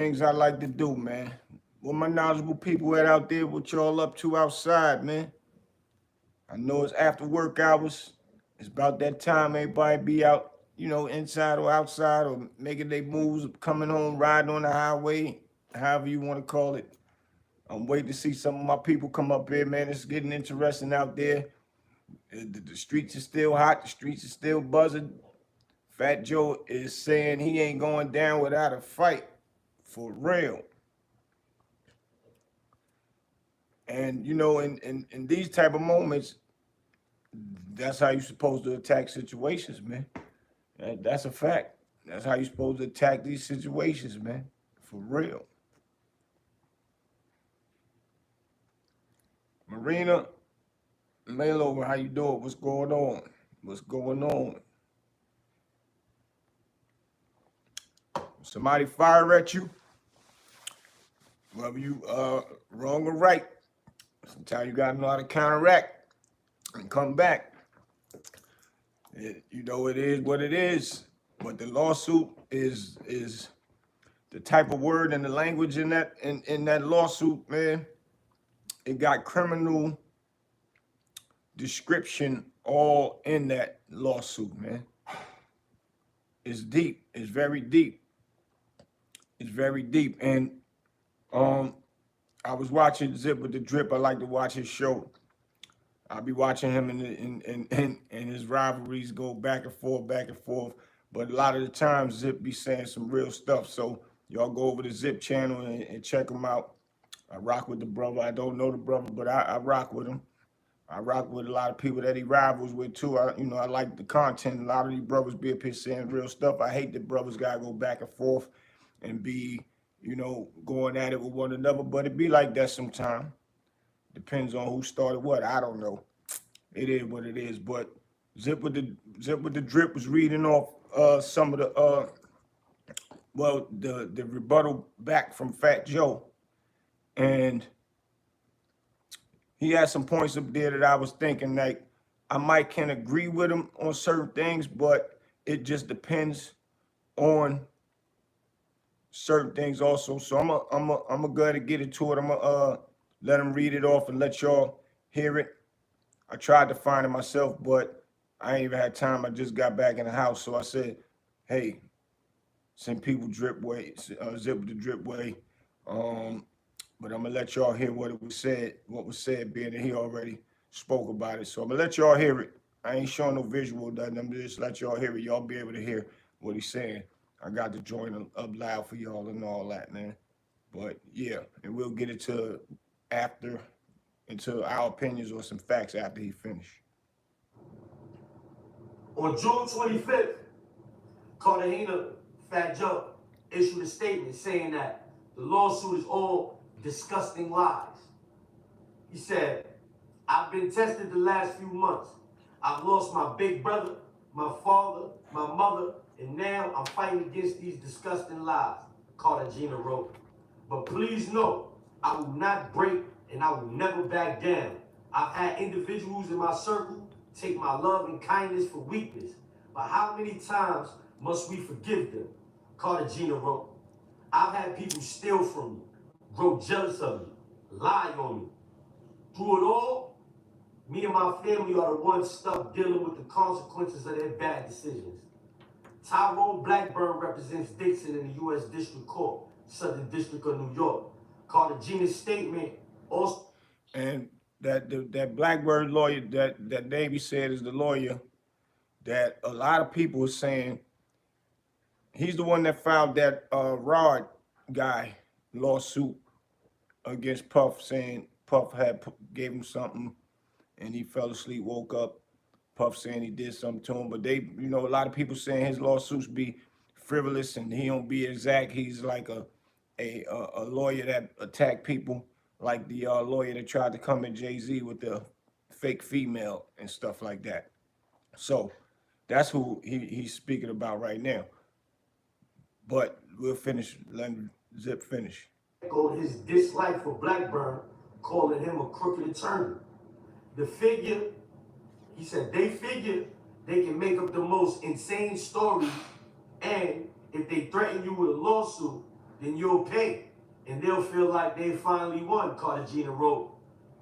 Things I like to do, man. What my knowledgeable people at out there, what y'all up to outside, man? I know it's after work hours. It's about that time everybody be out, inside or outside or making their moves, coming home, riding on the highway, however you want to call it. I'm waiting to see some of my people come up here, man. It's getting interesting out there. The streets are still hot. The streets are still buzzing. Fat Joe is saying he ain't going down without a fight, for real. And in these type of moments, that's how you're supposed to attack situations, man. That's a fact. That's how you're supposed to attack these situations, man. For real. Marina Mailover, how you doing? What's going on? What's going on? Somebody fire at you, whether you wrong or right. Sometimes you gotta know how to counteract and come back. It is what it is. But the lawsuit is the type of word and the language in that lawsuit, man. It got criminal description all in that lawsuit, man. It's deep. It's very deep. It's very deep. And I was watching Zip with the Drip. I like to watch his show. I'll be watching him and his rivalries go back and forth, back and forth. But a lot of the times Zip be saying some real stuff. So y'all go over the Zip channel and check him out. I rock with the brother. I don't know the brother, but I rock with him. I rock with a lot of people that he rivals with too. I like the content. A lot of these brothers be up here saying real stuff. I hate that brothers gotta go back and forth and be, going at it with one another. But it be like that sometimes. Depends on who started what. I don't know. It is what it is. But Zip with the Drip was reading off some of the rebuttal back from Fat Joe, and he had some points up there that I was thinking like I might can agree with him on certain things, but it just depends on certain things also. So I'm a go ahead and get into it. I'm gonna let him read it off and let y'all hear it. I tried to find it myself, but I ain't even had time. I just got back in the house, so I said, "Hey, send people Drip way, Zip with the Drip way." But I'm gonna let y'all hear what it was said. What was said, being that he already spoke about it. So I'm gonna let y'all hear it. I ain't showing no visual, nothing. I'm just let y'all hear it. Y'all be able to hear what he's saying. I got the joint up loud for y'all and all that, man. But yeah, and we'll get it to after into our opinions or some facts after he finished. On June 25th, Cartagena Fat Joe issued a statement saying that the lawsuit is all disgusting lies. He said, I've been tested the last few months. I've lost my big brother, my father, my mother, and now I'm fighting against these disgusting lies, Cartagena wrote. But please know, I will not break and I will never back down. I've had individuals in my circle take my love and kindness for weakness. But how many times must we forgive them? Cartagena wrote. I've had people steal from me, grow jealous of me, lie on me. Through it all, me and my family are the ones stuck dealing with the consequences of their bad decisions. Tyrone Blackburn represents Dixon in the U.S. District Court, Southern District of New York. Cartagena's statement also... And that Blackbird lawyer, that Davey said is the lawyer that a lot of people are saying he's the one that filed that Rod guy lawsuit against Puff, saying Puff gave him something and he fell asleep, woke up. Puff saying he did something to him, but a lot of people saying his lawsuits be frivolous and he don't be exact. He's like a lawyer that attacked people, like the lawyer that tried to come at Jay-Z with the fake female and stuff like that. So that's who he's speaking about right now. But we'll finish, let Zip finish. His dislike for Blackburn, calling him a crooked attorney. The figure, he said, they figure they can make up the most insane stories, and if they threaten you with a lawsuit, then you'll pay. And they'll feel like they finally won, Cartagena wrote.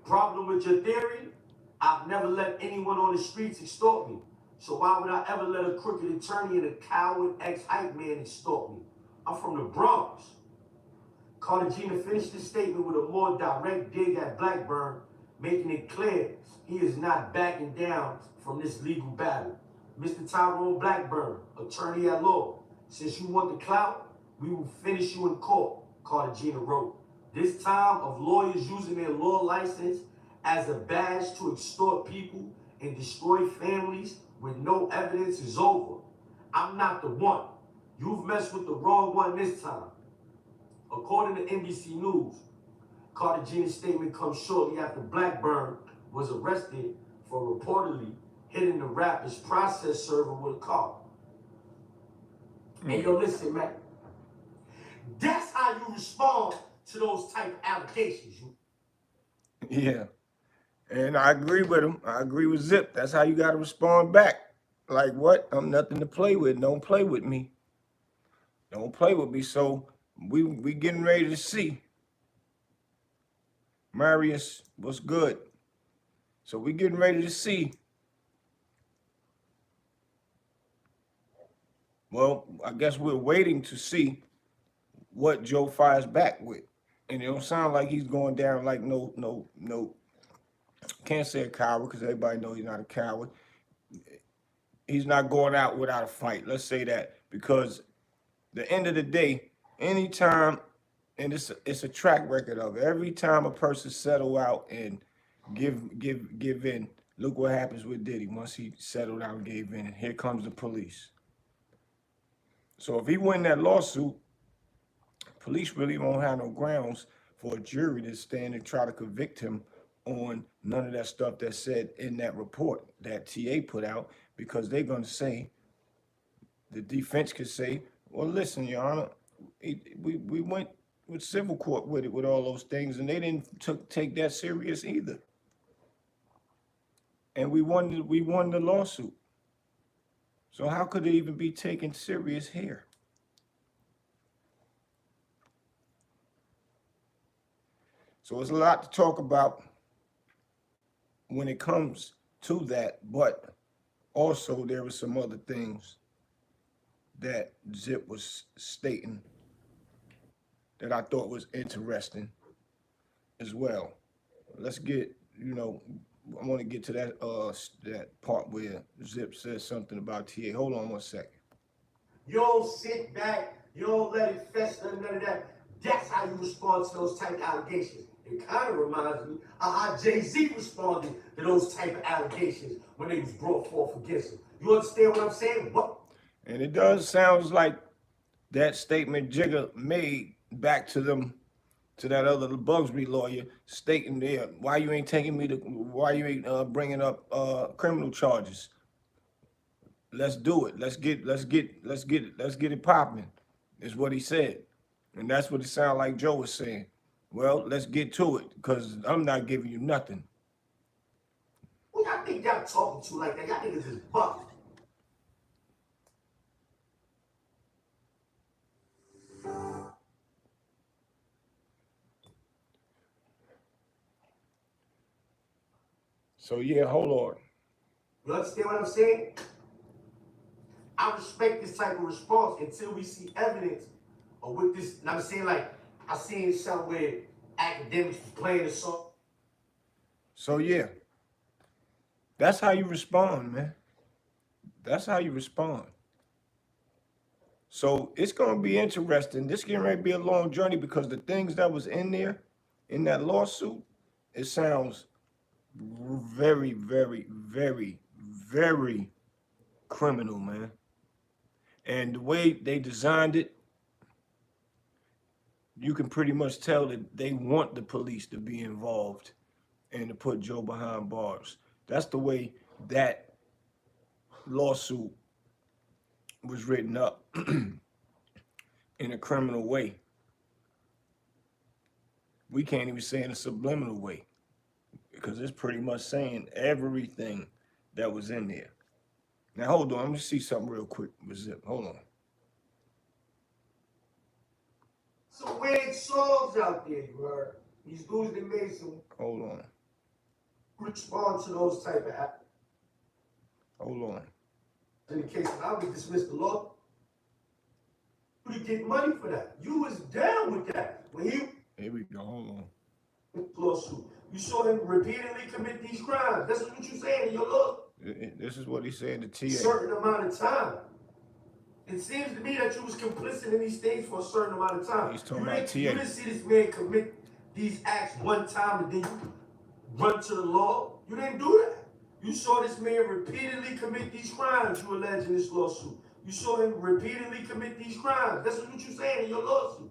Problem with your theory? I've never let anyone on the streets extort me. So why would I ever let a crooked attorney and a coward ex-hype man extort me? I'm from the Bronx. Cartagena finished his statement with a more direct dig at Blackburn, making it clear he is not backing down from this legal battle. Mr. Tyrone Blackburn, attorney at law, since you want the clout, we will finish you in court, Cartagena wrote. This time of lawyers using their law license as a badge to extort people and destroy families with no evidence is over. I'm not the one. You've messed with the wrong one this time. According to NBC News, Cartagena's statement comes shortly after Blackburn was arrested for reportedly hitting the rapper's process server with a car. Hey, yo, listen, man. That's how you respond to those type of allegations. Yeah. And I agree with him. I agree with Zip. That's how you got to respond back. Like, what? I'm nothing to play with. Don't play with me. Don't play with me. So we getting ready to see. Marius, what's good? So we getting ready to see. Well, I guess we're waiting to see what Joe fires back with. And it don't sound like he's going down like no. Can't say a coward because everybody knows he's not a coward. He's not going out without a fight. Let's say that, because the end of the day, anytime, and it's a track record of it, every time a person settle out and give in, look what happens with Diddy once he settled out and gave in. And here comes the police. So if he win that lawsuit, police really won't have no grounds for a jury to stand and try to convict him on none of that stuff that's said in that report that TA put out, because they're going to say, the defense could say, well, listen, Your Honor, we went with civil court with it, with all those things, and they didn't take that serious either. And we won the lawsuit. So how could it even be taken serious here? So it's a lot to talk about when it comes to that, but also there were some other things that Zip was stating that I thought was interesting as well. Let's get, I want to get to that part where Zip says something about TA. Hold on one second. You don't sit back, you don't let it fester, none of that. That's how you respond to those type of allegations. It kind of reminds me of how Jay-Z responded to those type of allegations when they was brought forth against him. You understand what I'm saying? What? And it does sounds like that statement Jigga made back to them, to that other Bugsby lawyer, stating there, why you ain't bringing up criminal charges? Let's do it. Let's get it popping, is what he said. And that's what it sounded like Joe was saying. Well, let's get to it, because I'm not giving you nothing. Who y'all think y'all talking to like that? Y'all niggas is bugging. So yeah, hold on. You understand what I'm saying? I respect this type of response until we see evidence of what this. And I'm saying, like, I seen somewhere academics was playing a song. So yeah, that's how you respond, man. That's how you respond. So it's gonna be interesting. This getting ready to be a long journey, because the things that was in there, in that lawsuit, it sounds very, very, very, very criminal, man. And the way they designed it, you can pretty much tell that they want the police to be involved and to put Joe behind bars. That's the way that lawsuit was written up in a criminal way. We can't even say in a subliminal way, because it's pretty much saying everything that was in there. Now, hold on. Let me see something real quick with Zip. Hold on. some weird songs out there, you heard. These dudes that made some Hold on. respond to those type of acts. Hold on. In the case that I would dismiss the law, you to get money for that. You was down with that. When he Here we go. Hold on. lawsuit, you saw him repeatedly commit these crimes. That's what you saying in your lawsuit. This is what he said to TA. Certain amount of time. It seems to me that you was complicit in these things for a certain amount of time. He's talking about TA. You didn't see this man commit these acts one time and then you run to the law. You didn't do that. You saw this man repeatedly commit these crimes you allege in this lawsuit. You saw him repeatedly commit these crimes. That's what you're saying in your lawsuit.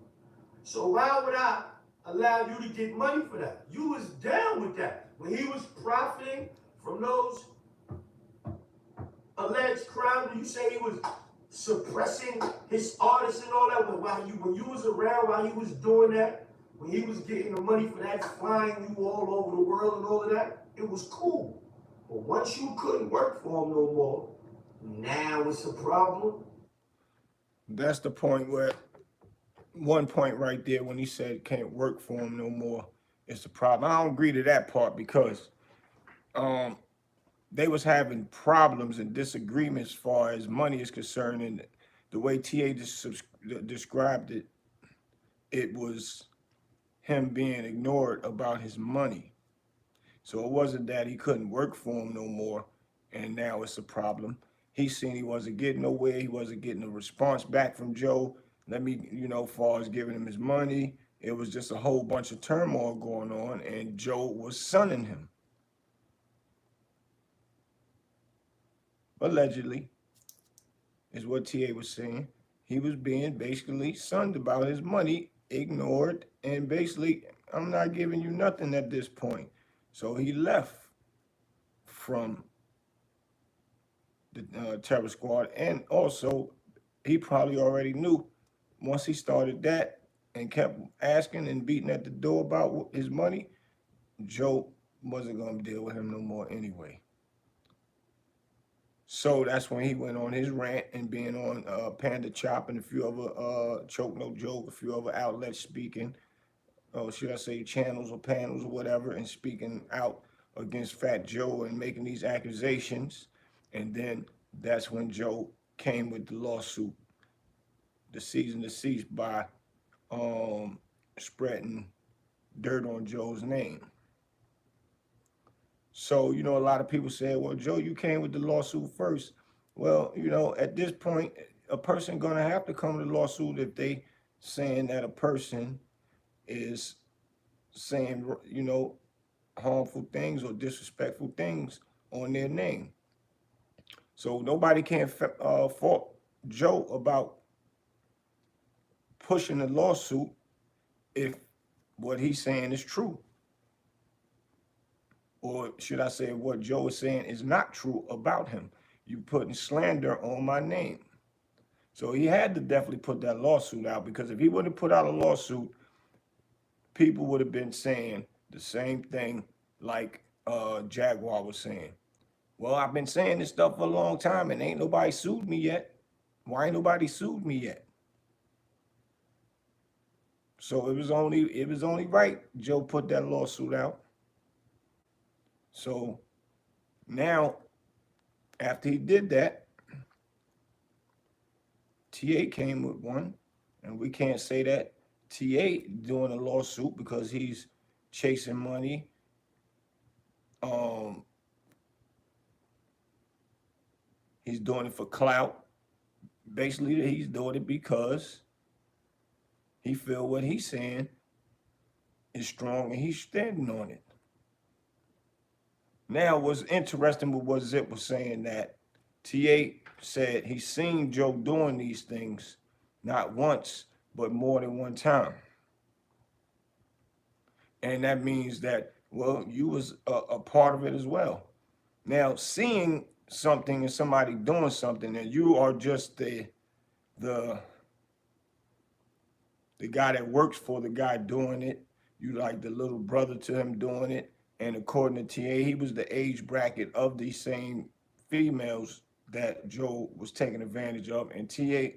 So why would I allow you to get money for that? You was down with that. When he was profiting from those alleged crimes, you say he was suppressing his artists and all that, when you was around, while he was doing that, when he was getting the money for that, flying you all over the world and all of that, it was cool. But once you couldn't work for him no more, now it's a problem. That's the point where, one point right there when he said can't work for him no more, it's a problem. I don't agree to that part because they was having problems and disagreements as far as money is concerned, and the way TA described it, it was him being ignored about his money. So it wasn't that he couldn't work for him no more, and now it's a problem. He seen he wasn't getting nowhere. He wasn't getting a response back from Joe. As far as giving him his money, it was just a whole bunch of turmoil going on, and Joe was sunning him. Allegedly, is what TA was saying. He was being basically sunned about his money, ignored, and basically, I'm not giving you nothing at this point. So he left from the terror squad, and also he probably already knew once he started that and kept asking and beating at the door about his money, Joe wasn't going to deal with him no more anyway. So that's when he went on his rant and being on Panda Chop and a few other Choke No Joke, a few other outlets speaking, or should I say channels or panels or whatever, and speaking out against Fat Joe and making these accusations. And then that's when Joe came with the lawsuit, the cease and desist by spreading dirt on Joe's name. So, a lot of people say, well, Joe, you came with the lawsuit first. Well, at this point, a person gonna have to come to the lawsuit if they saying that a person is saying, harmful things or disrespectful things on their name. So nobody can fault Joe about pushing the lawsuit if what he's saying is true. Or should I say what Joe is saying is not true about him. You putting slander on my name. So he had to definitely put that lawsuit out, because if he wouldn't have put out a lawsuit, people would have been saying the same thing like Jaguar was saying. Well, I've been saying this stuff for a long time and ain't nobody sued me yet. Why ain't nobody sued me yet? So it was only right Joe put that lawsuit out. So now, after he did that, TA came with one, and we can't say that TA doing a lawsuit because he's chasing money. He's doing it for clout. Basically, he's doing it because he feel what he's saying is strong and he's standing on it. Now, what's interesting with what Zip was saying, that TA said he's seen Joe doing these things not once, but more than one time. And that means that, well, you was a part of it as well. Now, seeing something and somebody doing something, and you are just the guy that works for the guy doing it, you like the little brother to him doing it. And according to TA, he was the age bracket of these same females that Joe was taking advantage of. And TA,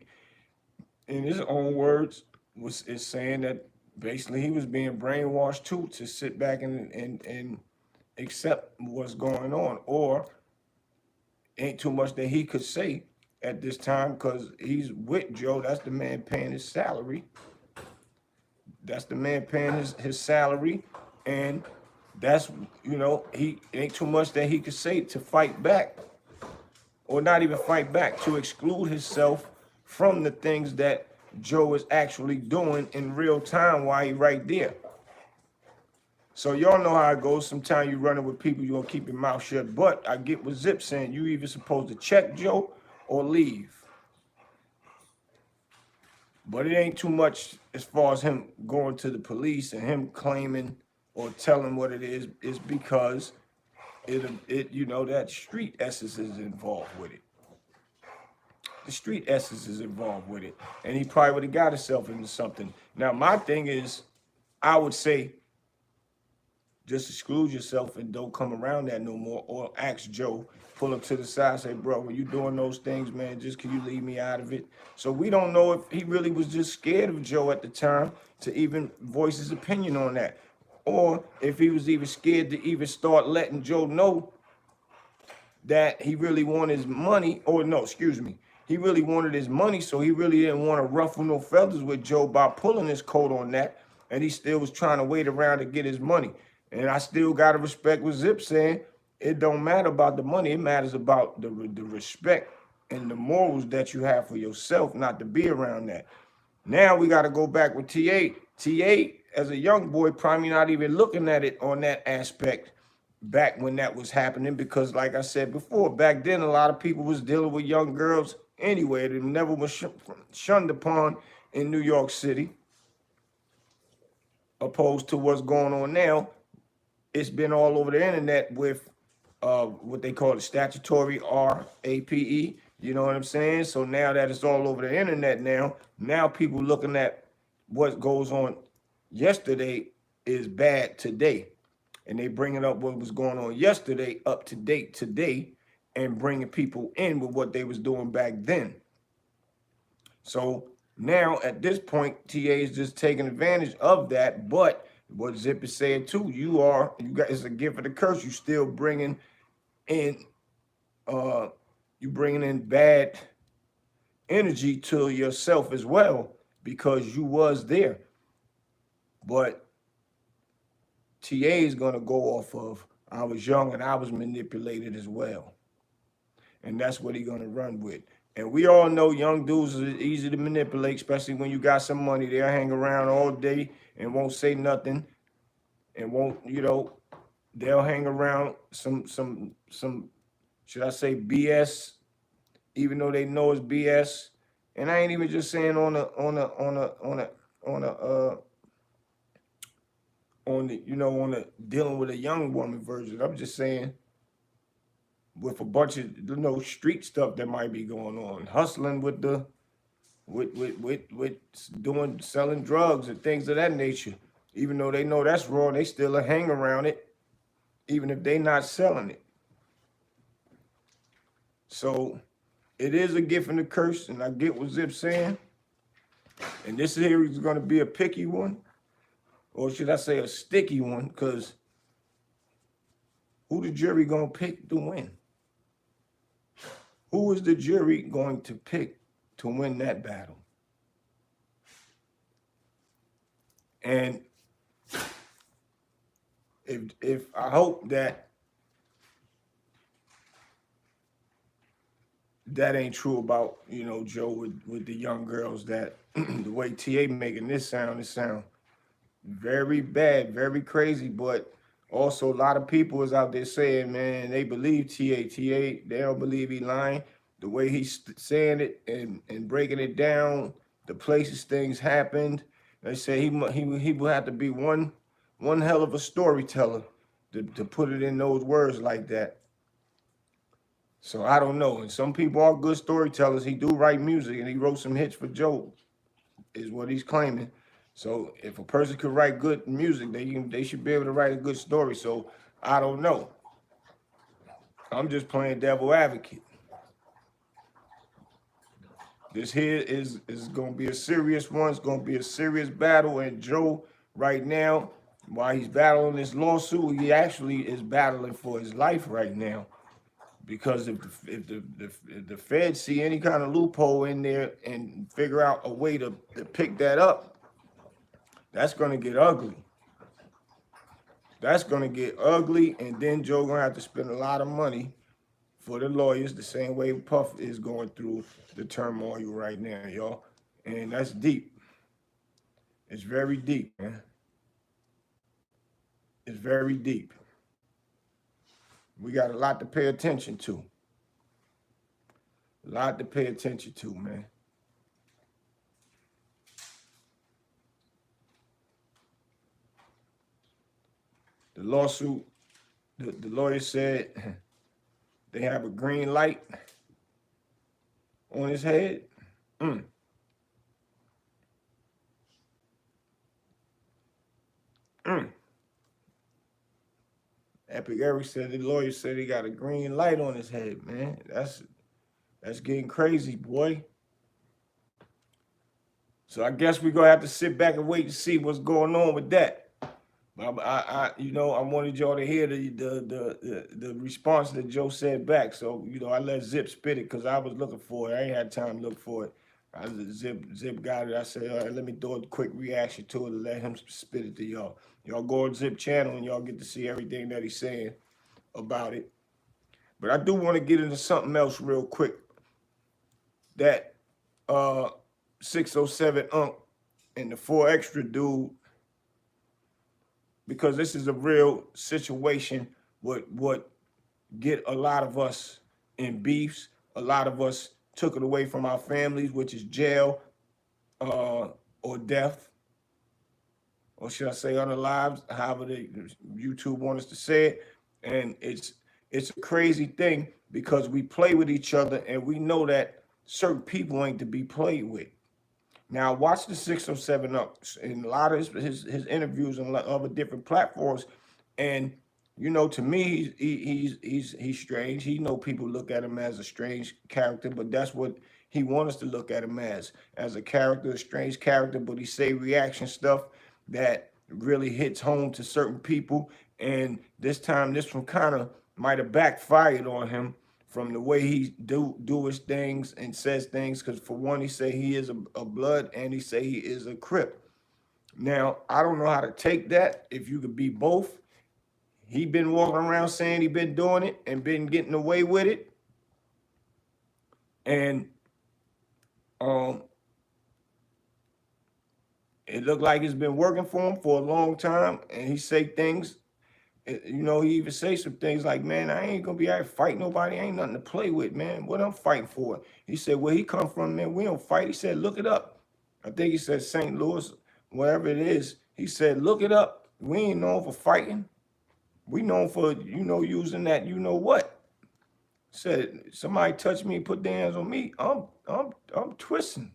in his own words, is saying that basically he was being brainwashed too to sit back and accept what's going on, or ain't too much that he could say at this time because he's with Joe. That's the man paying his salary. That's the man paying his salary, and that's, he ain't too much that he could say to fight back, or not even fight back, to exclude himself from the things that Joe is actually doing in real time while he right there. So y'all know how it goes. Sometimes you running with people, you gonna keep your mouth shut. But I get what Zip saying. You either supposed to check Joe or leave. But it ain't too much as far as him going to the police and him claiming or telling what it is because that street essence is involved with it. The street essence is involved with it. And he probably would have got himself into something. Now, my thing is, I would say, just exclude yourself and don't come around that no more. Or ask Joe, pull him to the side, say, bro, when you doing those things, man, just can you leave me out of it? So we don't know if he really was just scared of Joe at the time to even voice his opinion on that. Or if he was even scared to even start letting Joe know that he really wanted his money, or no, excuse me, he really wanted his money, so he really didn't want to ruffle no feathers with Joe by pulling his coat on that, and he still was trying to wait around to get his money. And I still got to respect what Zip saying. It don't matter about the money. It matters about the respect and the morals that you have for yourself, not to be around that. Now we got to go back with TA. TA, as a young boy, probably not even looking at it on that aspect back when that was happening, because like I said before, back then a lot of people was dealing with young girls anyway. It never was shunned upon in New York City, opposed to what's going on now. It's been all over the internet with what they call the statutory RAPE. You know what I'm saying? So now that it's all over the internet now people looking at what goes on yesterday is bad today. And they bringing up what was going on yesterday up to date today and bringing people in with what they was doing back then. So now at this point, TA is just taking advantage of that. But what Zip is saying too, you got, it's a gift of the curse. You still bringing in, bad energy to yourself as well, because you was there. But TA is going to go off of, I was young and I was manipulated as well. And that's what he's going to run with. And we all know young dudes are easy to manipulate, especially when you got some money. They'll hang around all day and won't say nothing, and won't, they'll hang around some should I say BS, even though they know it's BS. And I ain't even just saying on the dealing with a young woman version. I'm just saying with a bunch of street stuff that might be going on, hustling with doing selling drugs and things of that nature. Even though they know that's wrong, they still hang around it, even if they not selling it. So it is a gift and a curse, and I get what Zip's saying. And this here is going to be a picky one, or should I say a sticky one, because who the jury going to pick to win? Who is the jury going to pick to win that battle? And if I hope that ain't true about, Joe with the young girls, that the way TA making this sound, it sound very bad, very crazy. But also a lot of people is out there saying, man, they believe TA, they don't believe he lying. The way he's saying it and breaking it down, the places things happened, they say he will have to be one hell of a storyteller to put it in those words like that. So I don't know. And some people are good storytellers. He do write music, and he wrote some hits for Joe, is what he's claiming. So if a person could write good music, they should be able to write a good story. So I don't know. I'm just playing devil advocate. This here is going to be a serious one. It's going to be a serious battle. And Joe, right now, while he's battling this lawsuit, he actually is battling for his life right now. Because if the feds see any kind of loophole in there and figure out a way to pick that up, that's going to get ugly. That's going to get ugly. And then Joe going to have to spend a lot of money for the lawyers, the same way Puff is going through the turmoil right now, y'all. And that's deep. It's very deep, man. It's very deep. We got a lot to pay attention to. A lot to pay attention to, man. The lawsuit, the lawyer said they have a green light on his head. Mm. Mm. Epic Eric said the lawyer said he got a green light on his head, man. That's getting crazy, boy. So I guess we're gonna have to sit back and wait to see what's going on with that. I wanted y'all to hear the response that Joe said back. So, I let Zip spit it because I was looking for it. I ain't had time to look for it. Zip got it. I said, all right, let me do a quick reaction to it and let him spit it to y'all. Y'all go on Zip channel and y'all get to see everything that he's saying about it. But I do want to get into something else real quick. That 607 Unc and the 4 Extra dude, because this is a real situation, what get a lot of us in beefs. A lot of us took it away from our families, which is jail or death, or should I say unalived, however YouTube want us to say it. And it's a crazy thing because we play with each other and we know that certain people ain't to be played with. Now, watch the 607 Ups in a lot of his interviews on other different platforms, and to me, he's strange. He know people look at him as a strange character, but that's what he wants us to look at him as a character, a strange character. But he say reaction stuff that really hits home to certain people, and this time, this one kind of might have backfired on him from the way he do his things and says things. Because for one, he say he is a blood, and he say he is a Crip. Now, I don't know how to take that. If you could be both, he been walking around saying he been doing it and been getting away with it, and it looked like it's been working for him for a long time. And he say things. He even say some things like, man, I ain't gonna be out to fight nobody. I ain't nothing to play with, man. What I'm fighting for? He said, where he come from, man, we don't fight. He said, look it up. I think he said St. Louis, wherever it is. He said, look it up. We ain't known for fighting. We known for, using that, what. Said, somebody touch me, put their hands on me, I'm twisting.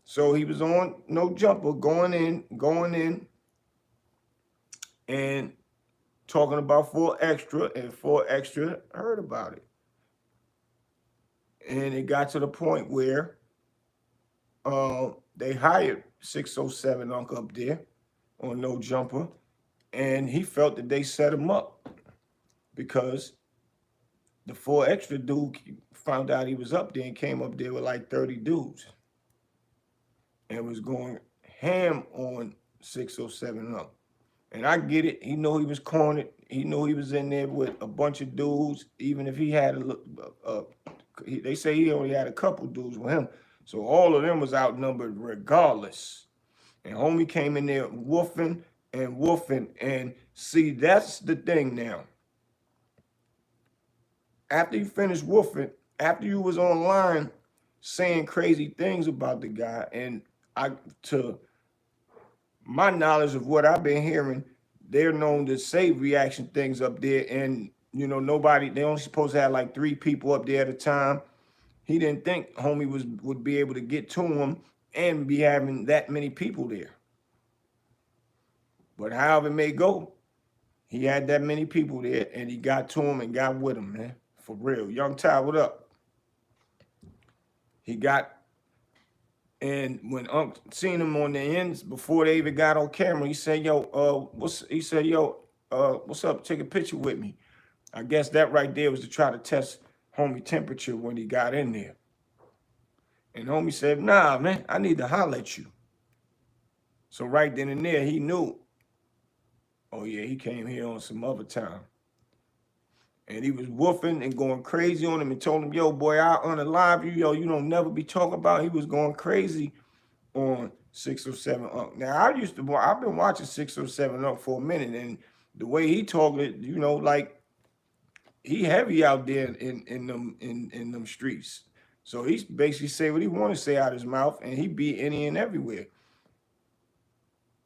So he was on No Jumper, going in, and talking about 4 Extra, and 4 Extra heard about it. And it got to the point where they hired 607 Unc up there on No Jumper, and he felt that they set him up because the 4 Extra dude found out he was up there and came up there with like 30 dudes and was going ham on 607 Unc. And I get it. He know he was cornered. He knew he was in there with a bunch of dudes. Even if he had they say he only had a couple dudes with him. So all of them was outnumbered regardless. And homie came in there woofing and woofing. And see, that's the thing now. After you finished woofing, after you was online saying crazy things about the guy, and to my knowledge of what I've been hearing, they're known to say reaction things up there, and nobody, they only supposed to have like 3 people up there at a time. He didn't think homie would be able to get to him and be having that many people there. But however it may go, he had that many people there, and he got to him and got with him, man. For real. Young Ty, what up? He got, and when Unc seen him on the ends before they even got on camera, he said, "Yo, what's up? Take a picture with me." I guess that right there was to try to test homie temperature when he got in there. And homie said, "Nah, man, I need to holler at you." So right then and there, he knew, oh yeah, he came here on some other time. And he was woofing and going crazy on him and told him, "Yo, boy, I'll unalive you. Yo, you don't never be talking about." He was going crazy on 607 Unc. Now, I've been watching 607 Unc for a minute, and the way he talked, like he heavy out there in them streets. So he's basically say what he want to say out his mouth, and he be any and everywhere.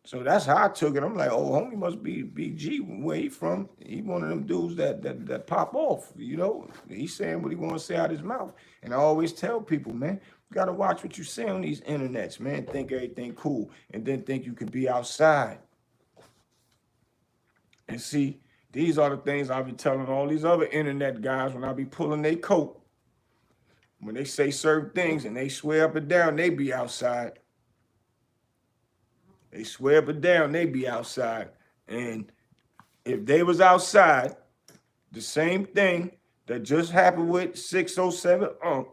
So that's how I took it. I'm like, oh, homie must be BG where he from. He one of them dudes that pop off, He's saying what he want to say out his mouth. And I always tell people, man, you got to watch what you say on these internets, man. Think everything cool, and then think you can be outside. And see, these are the things I be telling all these other internet guys when I be pulling their coat. When they say certain things and they swear up and down, they be outside. They swear up and down, they be outside. And if they was outside, the same thing that just happened with 607 Unc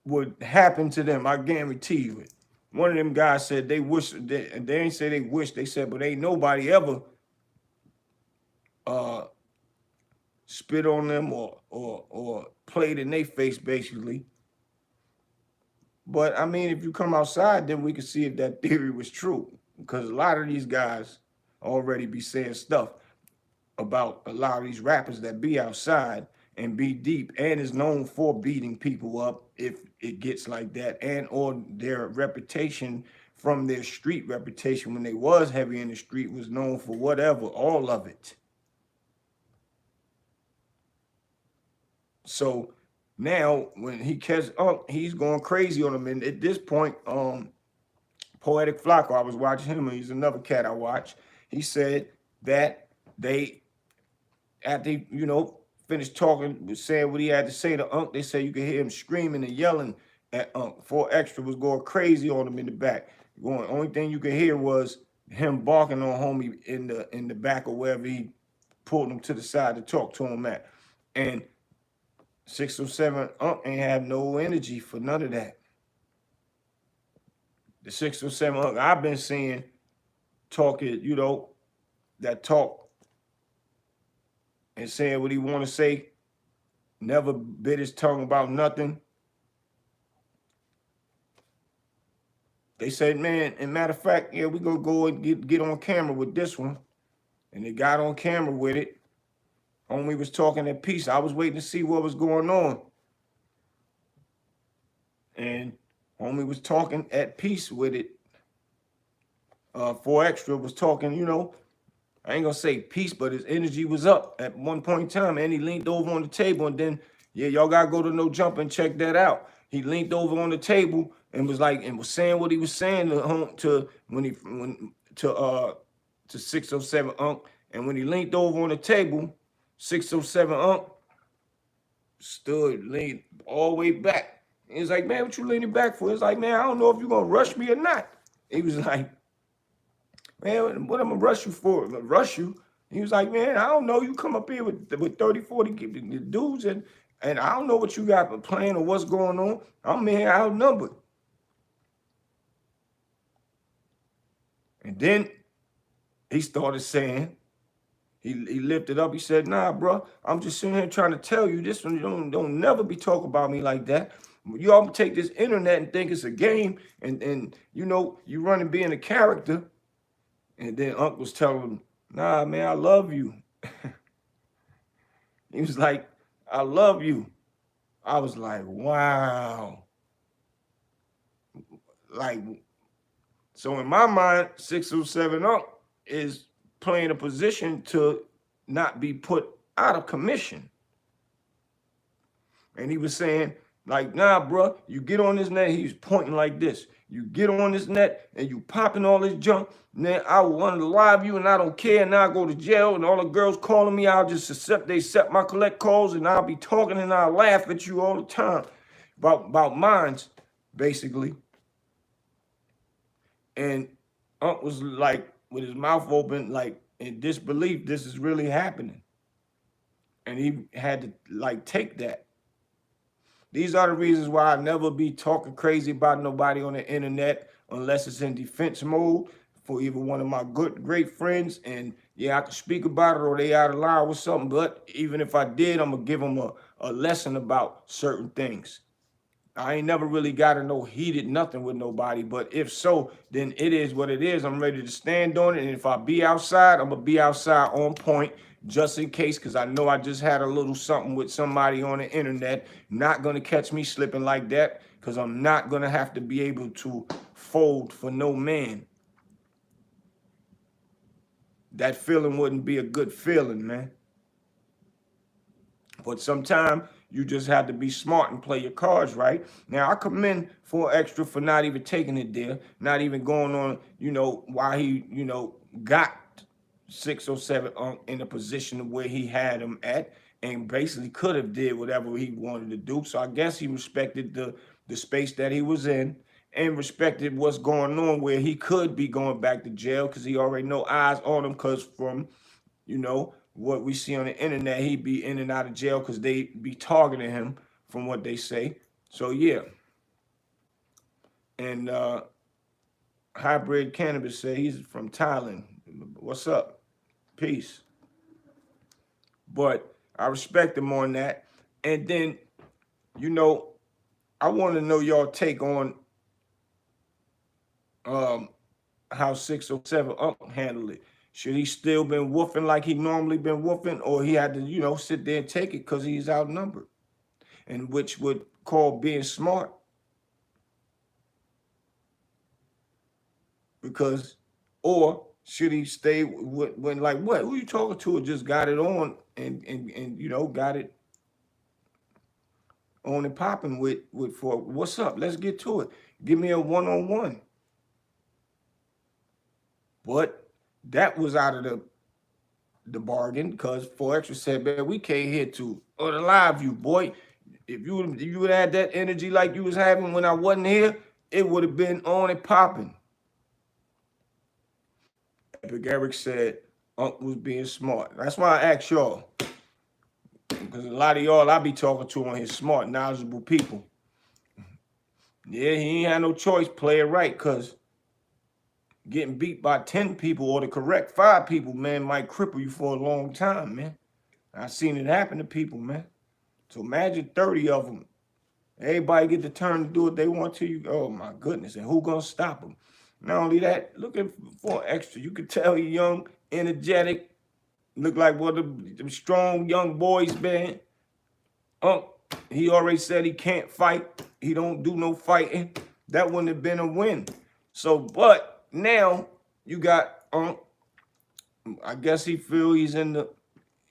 would happen to them. I guarantee you it. One of them guys said they wish, they ain't say they wish, they said, but ain't nobody ever spit on them or played in their face, basically. But I mean, if you come outside, then we can see if that theory was true. Because a lot of these guys already be saying stuff about a lot of these rappers that be outside and be deep and is known for beating people up if it gets like that, and or their reputation from their street reputation when they was heavy in the street was known for whatever, all of it. So now when he catch up, he's going crazy on him. And at this point, Poetic Flacco, I was watching him, and he's another cat I watch. He said that they, after finished talking, was saying what he had to say to Unc, they said you could hear him screaming and yelling at Unc. 4 Extra was going crazy on him in the back. Only thing you could hear was him barking on homie in the back or wherever he pulled him to the side to talk to him at. And 607 Unc ain't have no energy for none of that. The 607 Unc I've been seeing talking, that talk and saying what he want to say, never bit his tongue about nothing. They said, man, and matter of fact, yeah, we gonna go and get on camera with this one. And they got on camera with it. Homie was talking at peace. I was waiting to see what was going on. And homie was talking at peace with it. 4 Extra was talking, I ain't gonna say peace, but his energy was up at one point in time. And he leaned over on the table, and then, yeah, y'all gotta go to No Jump and check that out. He leaned over on the table and was saying what he was saying to 607 Unc. And when he leaned over on the table, 607 Unc leaned all the way back. He was like, man, what you leaning back for? It's like, man, I don't know if you're going to rush me or not. He was like, man, what am I going to rush you for? I'm gonna rush you? He was like, man, I don't know. You come up here with 30, 40 dudes, and I don't know what you got planned or what's going on. I'm here outnumbered. And then he started saying, he lifted up. He said, nah, bro, I'm just sitting here trying to tell you this one. Don't never be talking about me like that. You all take this internet and think it's a game, and you run and being a character. And then Unc was telling him, nah, man, I love you. He was like, I love you. I was like, wow. Like, so in my mind, 607 Unc is playing a position to not be put out of commission. And he was saying, like, nah, bro, you get on this net. He was pointing like this. You get on this net and you popping all this junk. Then I will unalive you and I don't care. And I'll go to jail and all the girls calling me. I'll just accept my collect calls, and I'll be talking and I'll laugh at you all the time about mines. basically. And Unc was like with his mouth open, like in disbelief, this is really happening. And he had to like take that. These are the reasons why I never be talking crazy about nobody on the internet unless it's in defense mode for either one of my great friends. And yeah, I can speak about it or they out of line with something. But even if I did, I'm gonna give them a lesson about certain things. I ain't never really got to no heated nothing with nobody, but if so, then it is what it is. I'm ready to stand on it, and if I be outside, I'm gonna be outside on point, just in case, because I know I just had a little something with somebody on the internet. Not gonna catch me slipping like that, because I'm not gonna have to be able to fold for no man. That feeling wouldn't be a good feeling, man. But sometimes you just have to be smart and play your cards right. Now, I commend 4Extra for not even taking it there, not even going on, why he, got 607 in a position where he had him at and basically could have did whatever he wanted to do. So I guess he respected the space that he was in and respected what's going on where he could be going back to jail because he already know eyes on him because from what we see on the internet, he be in and out of jail because they be targeting him from what they say. So yeah. And Hybrid Cannabis say he's from Thailand. What's up? Peace. But I respect him on that. And then, I want to know y'all take on how 607 handled it. Should he still been woofing like he normally been woofing, or he had to, sit there and take it because he's outnumbered, and which would call being smart. Because, or should he stay when like what? Who you talking to? Or just got it on and got it on and popping with for what's up? Let's get to it. Give me a one-on-one. But that was out of the bargain because 4Extra said, man, we came here to unalive you, boy. If you would have had that energy like you was having when I wasn't here, it would have been on and popping. Epic Eric said Unc was being smart. That's why I asked y'all. Because a lot of y'all I be talking to on his smart, knowledgeable people. Yeah, he ain't had no choice. Play it right, because getting beat by 10 people or the correct 5 people, man, might cripple you for a long time, man. I've seen it happen to people, man. So imagine 30 of them. Everybody get the turn to do what they want to. You, oh my goodness, and who gonna stop them? Not only that, looking for extra. You could tell he young, energetic, look like one of them strong young boys, man. He already said he can't fight. He don't do no fighting. That wouldn't have been a win. So, but now you got I guess he feel he in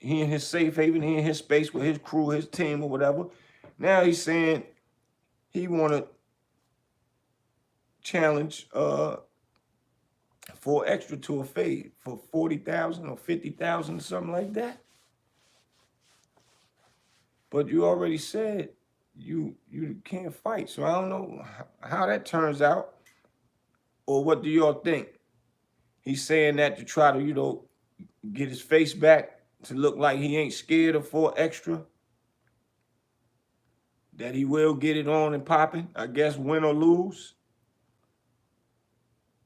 his safe haven, he in his space with his crew, his team or whatever. Now he's saying he want to challenge 4Extra to a fade for 40,000 or 50,000 or something like that. But you already said you can't fight, so I don't know how that turns out. Or what do y'all think? He's saying that to try to get his face back to look like he ain't scared of 4Extra. That he will get it on and popping, I guess, win or lose.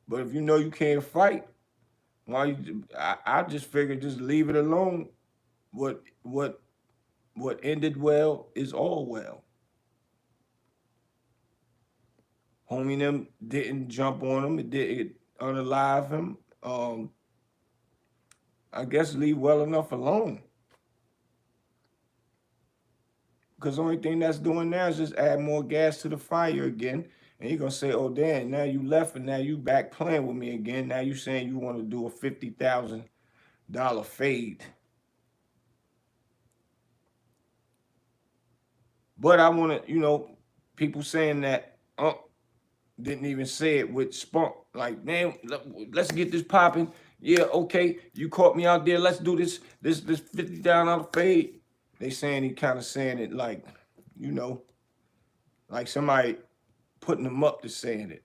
But if you know you can't fight, I just figured just leave it alone. What ended well is all well. Homie them didn't jump on him. It didn't unalive him. I guess leave well enough alone. Because the only thing that's doing now is just add more gas to the fire again. And you're going to say, oh, damn, now you left and now you back playing with me again. Now you saying you want to do a $50,000 fade. But I want to, people saying that didn't even say it with spunk. Like, man, let's get this popping. Yeah, okay, you caught me out there. Let's do this $50,000 fade. They saying he kind of saying it like, like somebody putting them up to saying it.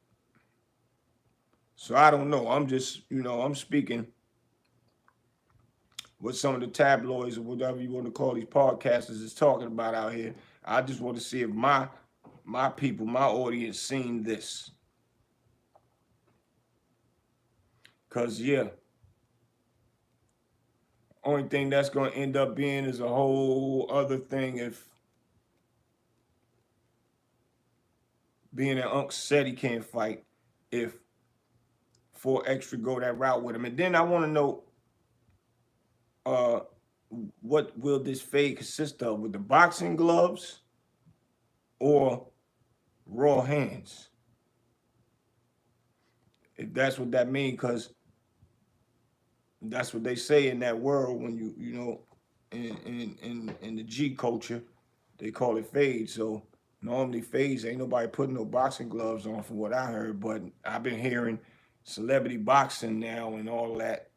So I don't know. I'm just, I'm speaking what some of the tabloids or whatever you want to call these podcasters is talking about out here. I just want to see if my people, my audience, seen this. Cause yeah, only thing that's gonna end up being is a whole other thing if being an Unc said he can't fight, if 4Extra go that route with him. And then I want to know uh what will this fade consist of? With the boxing gloves or raw hands? If that's what that means, because that's what they say in that world when in the G culture, they call it fade. So normally fades ain't nobody putting no boxing gloves on from what I heard, but I've been hearing celebrity boxing now and all that.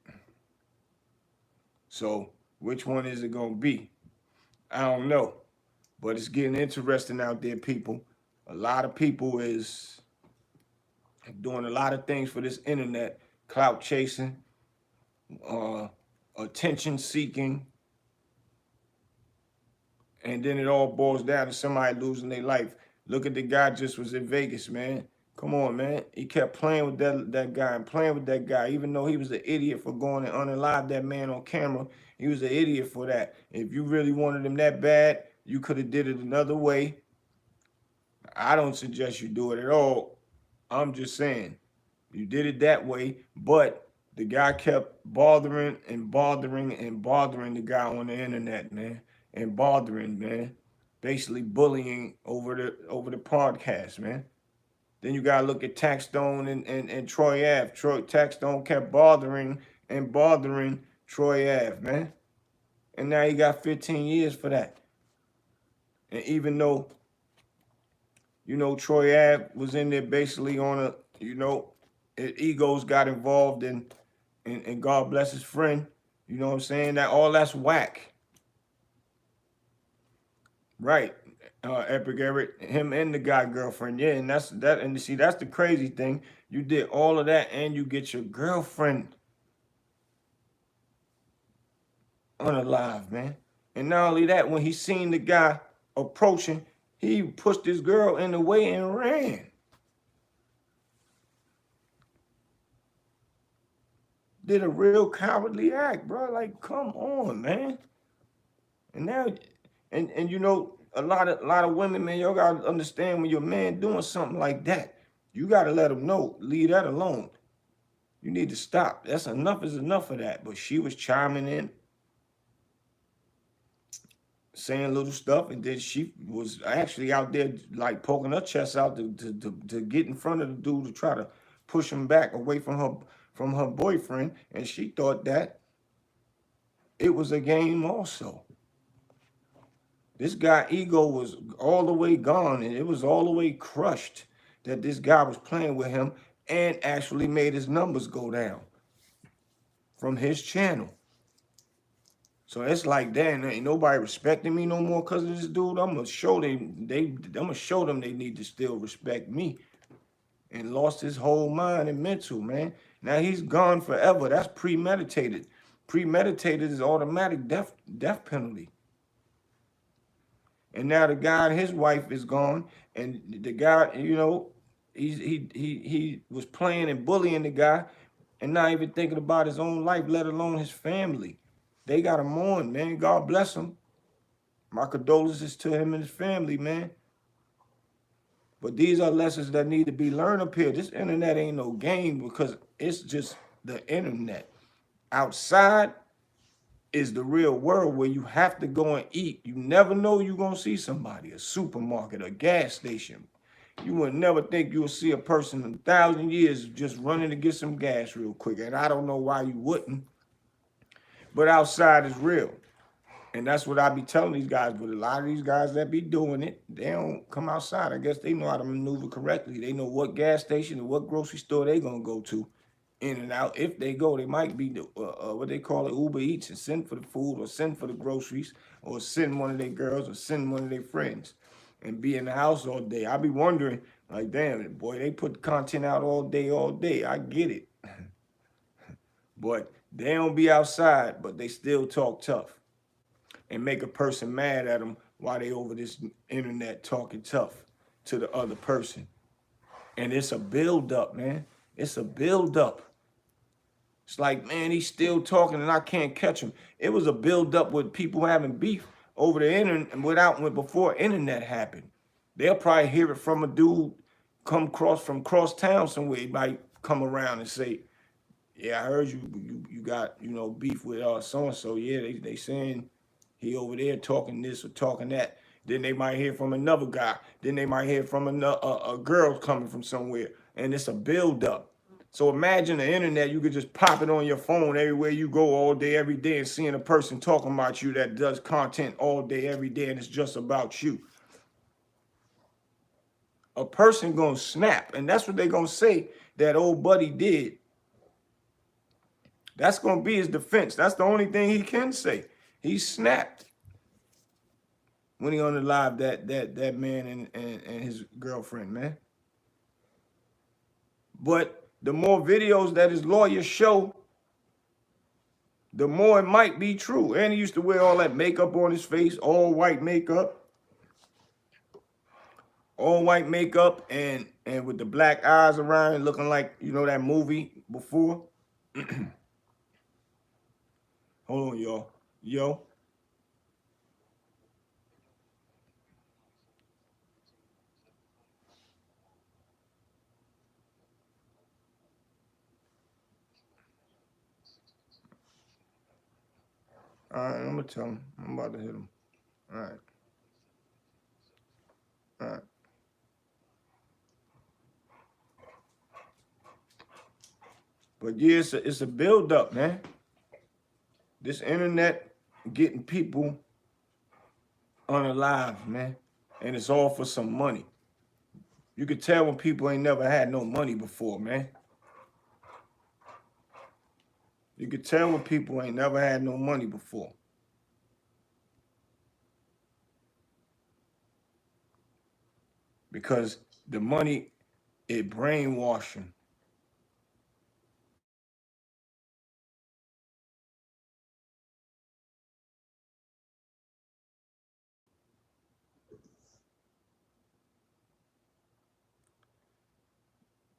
So which one is it gonna be? I don't know. But it's getting interesting out there, people. A lot of people is doing a lot of things for this internet, clout chasing, uh, attention seeking, and then it all boils down to somebody losing their life. Look at the guy just was in Vegas, man. Come on, man. He kept playing with that guy and playing with that guy, even though he was an idiot for going and unalive that man on camera. He was an idiot for that. If you really wanted him that bad, you could have did it another way. I don't suggest you do it at all. I'm just saying, you did it that way, but the guy kept bothering and bothering and bothering the guy on the internet, man, and bothering, man, basically bullying over the podcast, man. Then you gotta look at Taxstone and Troy Ave. Taxstone kept bothering and bothering Troy Ave, man, and now he got 15 years for that. And even though Troy Ave was in there basically on a, his egos got involved and God bless his friend. You know what I'm saying? That all that's whack. Right. Epic Eric, him and the guy girlfriend. Yeah, and that's that. And see, that's the crazy thing. You did all of that and you get your girlfriend unalive, man. And not only that, when he seen the guy approaching, he pushed his girl in the way and ran. Did a real cowardly act, bro. Like, come on, man. And now, and a lot of women, man, y'all gotta understand when your man doing something like that, you gotta let him know, leave that alone. You need to stop. That's enough is enough of that. But she was chiming in, saying little stuff, and then she was actually out there like poking her chest out to get in front of the dude to try to push him back away from her boyfriend, and she thought that it was a game also. This guy ego was all the way gone, and it was all the way crushed that this guy was playing with him and actually made his numbers go down from his channel. So it's like, damn, ain't nobody respecting me no more because of this dude. I'm gonna show them they need to still respect me. And lost his whole mind and mental, man. Now he's gone forever. That's premeditated. Premeditated is automatic death penalty. And now the guy and his wife is gone, and the guy, he was playing and bullying the guy, and not even thinking about his own life, let alone his family. They got to mourn, man. God bless him. My condolences to him and his family, man. But these are lessons that need to be learned up here. This internet ain't no game because it's just the internet. Outside is the real world where you have to go and eat. You never know you're going to see somebody, a supermarket, a gas station. You would never think you'll see a person in 1,000 years just running to get some gas real quick. And I don't know why you wouldn't. But outside is real. And that's what I be telling these guys. But a lot of these guys that be doing it, they don't come outside. I guess they know how to maneuver correctly. They know what gas station or what grocery store they going to go to. In and out. If they go, they might be what they call it, Uber Eats, and send for the food or send for the groceries or send one of their girls or send one of their friends and be in the house all day. I be wondering Like, damn, boy, they put content out all day, all day. I get it. But they don't be outside, but they still talk tough and make a person mad at them while they over this internet talking tough to the other person. And it's a build up, man. It's a build up. It's like, man, he's still talking and I can't catch him. It was a build up with people having beef over the internet before internet happened. They'll probably hear it from a dude from cross town somewhere. He might come around and say, yeah, I heard you got, beef with so and so. Yeah, they saying he over there talking this or talking that. Then they might hear from another guy. Then they might hear from a girl coming from somewhere. And it's a build up. So imagine the internet, you could just pop it on your phone everywhere you go all day, every day, and seeing a person talking about you that does content all day, every day, and it's just about you. A person gonna snap, and that's what they gonna say that old buddy did. That's gonna be his defense. That's the only thing he can say. He snapped when he on the live that man and his girlfriend, man. But the more videos that his lawyers show, the more it might be true. And he used to wear all that makeup on his face, all white makeup, and with the black eyes around, looking like that movie before. Hold on, y'all. Yo. All right, I'm gonna tell him. I'm about to hit him. All right. All right. But yeah, it's a build up, man. This internet getting people unalive, man. And it's all for some money. You could tell when people ain't never had no money before, man. You could tell when people ain't never had no money before. Because the money, it brainwashing.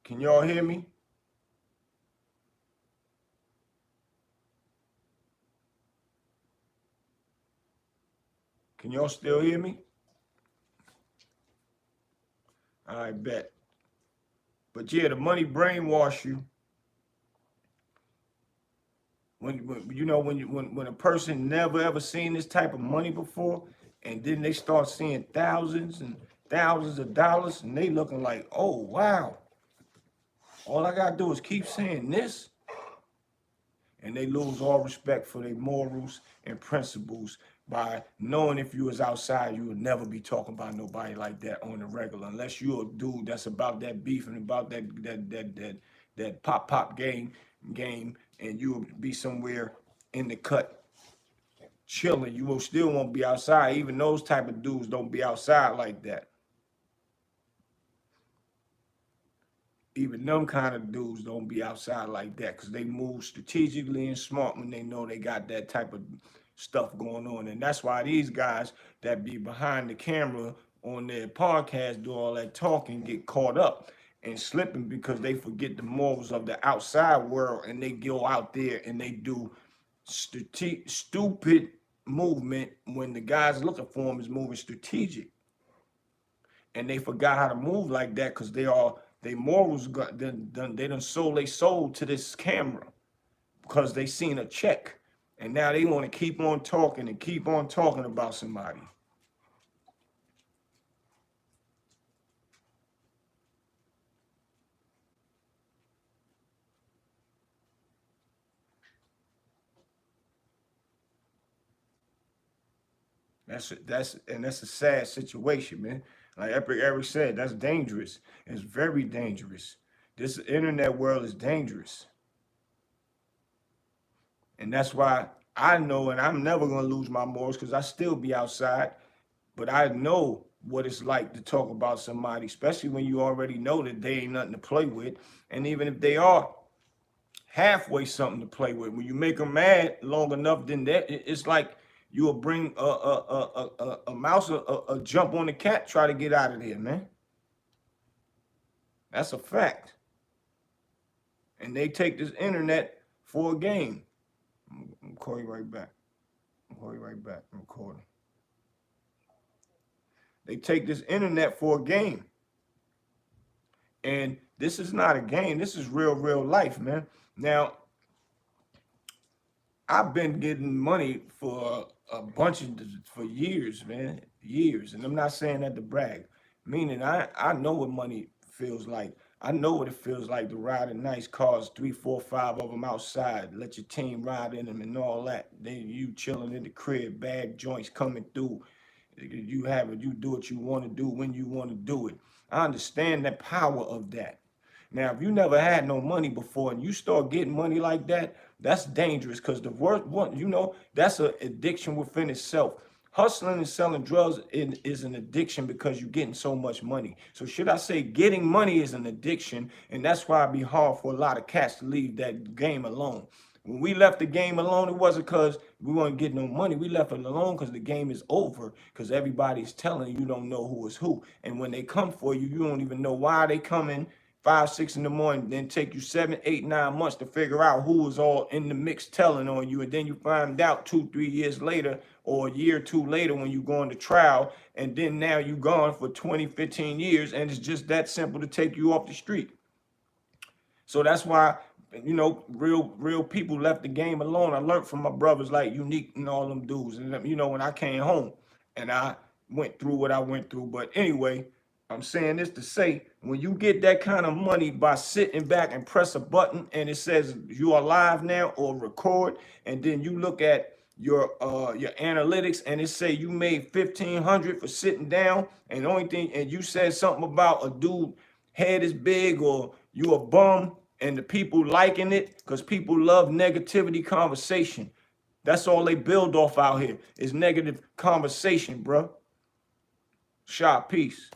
Can y'all hear me? Can y'all still hear me? I bet. But yeah, the money brainwash you. When a person never ever seen this type of money before, and then they start seeing thousands and thousands of dollars, and they looking like, oh wow, all I gotta do is keep saying this, and they lose all respect for their morals and principles by knowing if you was outside, you would never be talking about nobody like that on the regular, unless you're a dude that's about that beef and about that pop game, and you'll be somewhere in the cut chilling. You will still won't be outside. Even those type of dudes don't be outside like that. Even them kind of dudes don't be outside like that because they move strategically and smart when they know they got that type of stuff going on. And that's why these guys that be behind the camera on their podcast do all that talking get caught up and slipping because they forget the morals of the outside world and they go out there and they do stupid movement when the guys looking for them is moving strategic, and they forgot how to move like that because they morals they done sold they soul to this camera because they seen a check, and now they want to keep on talking and keep on talking about somebody. That's a sad situation, man. Like Eric said, that's dangerous. It's very dangerous. This internet world is dangerous. And that's why I know, and I'm never gonna lose my morals because I still be outside. But I know what it's like to talk about somebody, especially when you already know that they ain't nothing to play with. And even if they are halfway something to play with, when you make them mad long enough, then it's like you'll bring a mouse, a jump on the cat, try to get out of there, man. That's a fact. And they take this internet for a game. I'm call you right back. I'm call you right back. I'm recording. They take this internet for a game. And this is not a game. This is real life, man. Now, I've been getting money for a bunch of for years, man, years. And I'm not saying that to brag, meaning I know what money feels like. I know what it feels like to ride in nice cars, 3, 4, 5 of them outside. Let your team ride in them and all that. Then you chilling in the crib, bad joints coming through. You have it. You do what you want to do when you want to do it. I understand the power of that. Now, if you never had no money before and you start getting money like that, that's dangerous because the worst one, that's an addiction within itself. Hustling and selling drugs is an addiction because you're getting so much money. So should I say getting money is an addiction, and that's why it'd be hard for a lot of cats to leave that game alone. When we left the game alone, it wasn't because we weren't getting no money. We left it alone because the game is over, because everybody's telling you don't know who is who. And when they come for you, you don't even know why they coming 5, 6 in the morning, then take you 7, 8, 9 months to figure out who was all in the mix telling on you. And then you find out 2, 3 years later or a year or 2 later when you go into trial. And then now you gone for 20, 15 years. And it's just that simple to take you off the street. So that's why, real people left the game alone. I learned from my brothers like Unique and all them dudes. And, when I came home and I went through what I went through. But anyway, I'm saying this to say, when you get that kind of money by sitting back and press a button and it says you are live now or record, and then you look at your analytics and it say you made 1,500 for sitting down, and the only thing, and you said something about a dude head is big or you a bum, and the people liking it because people love negativity conversation. That's all they build off out here is negative conversation, bro. Sharp peace.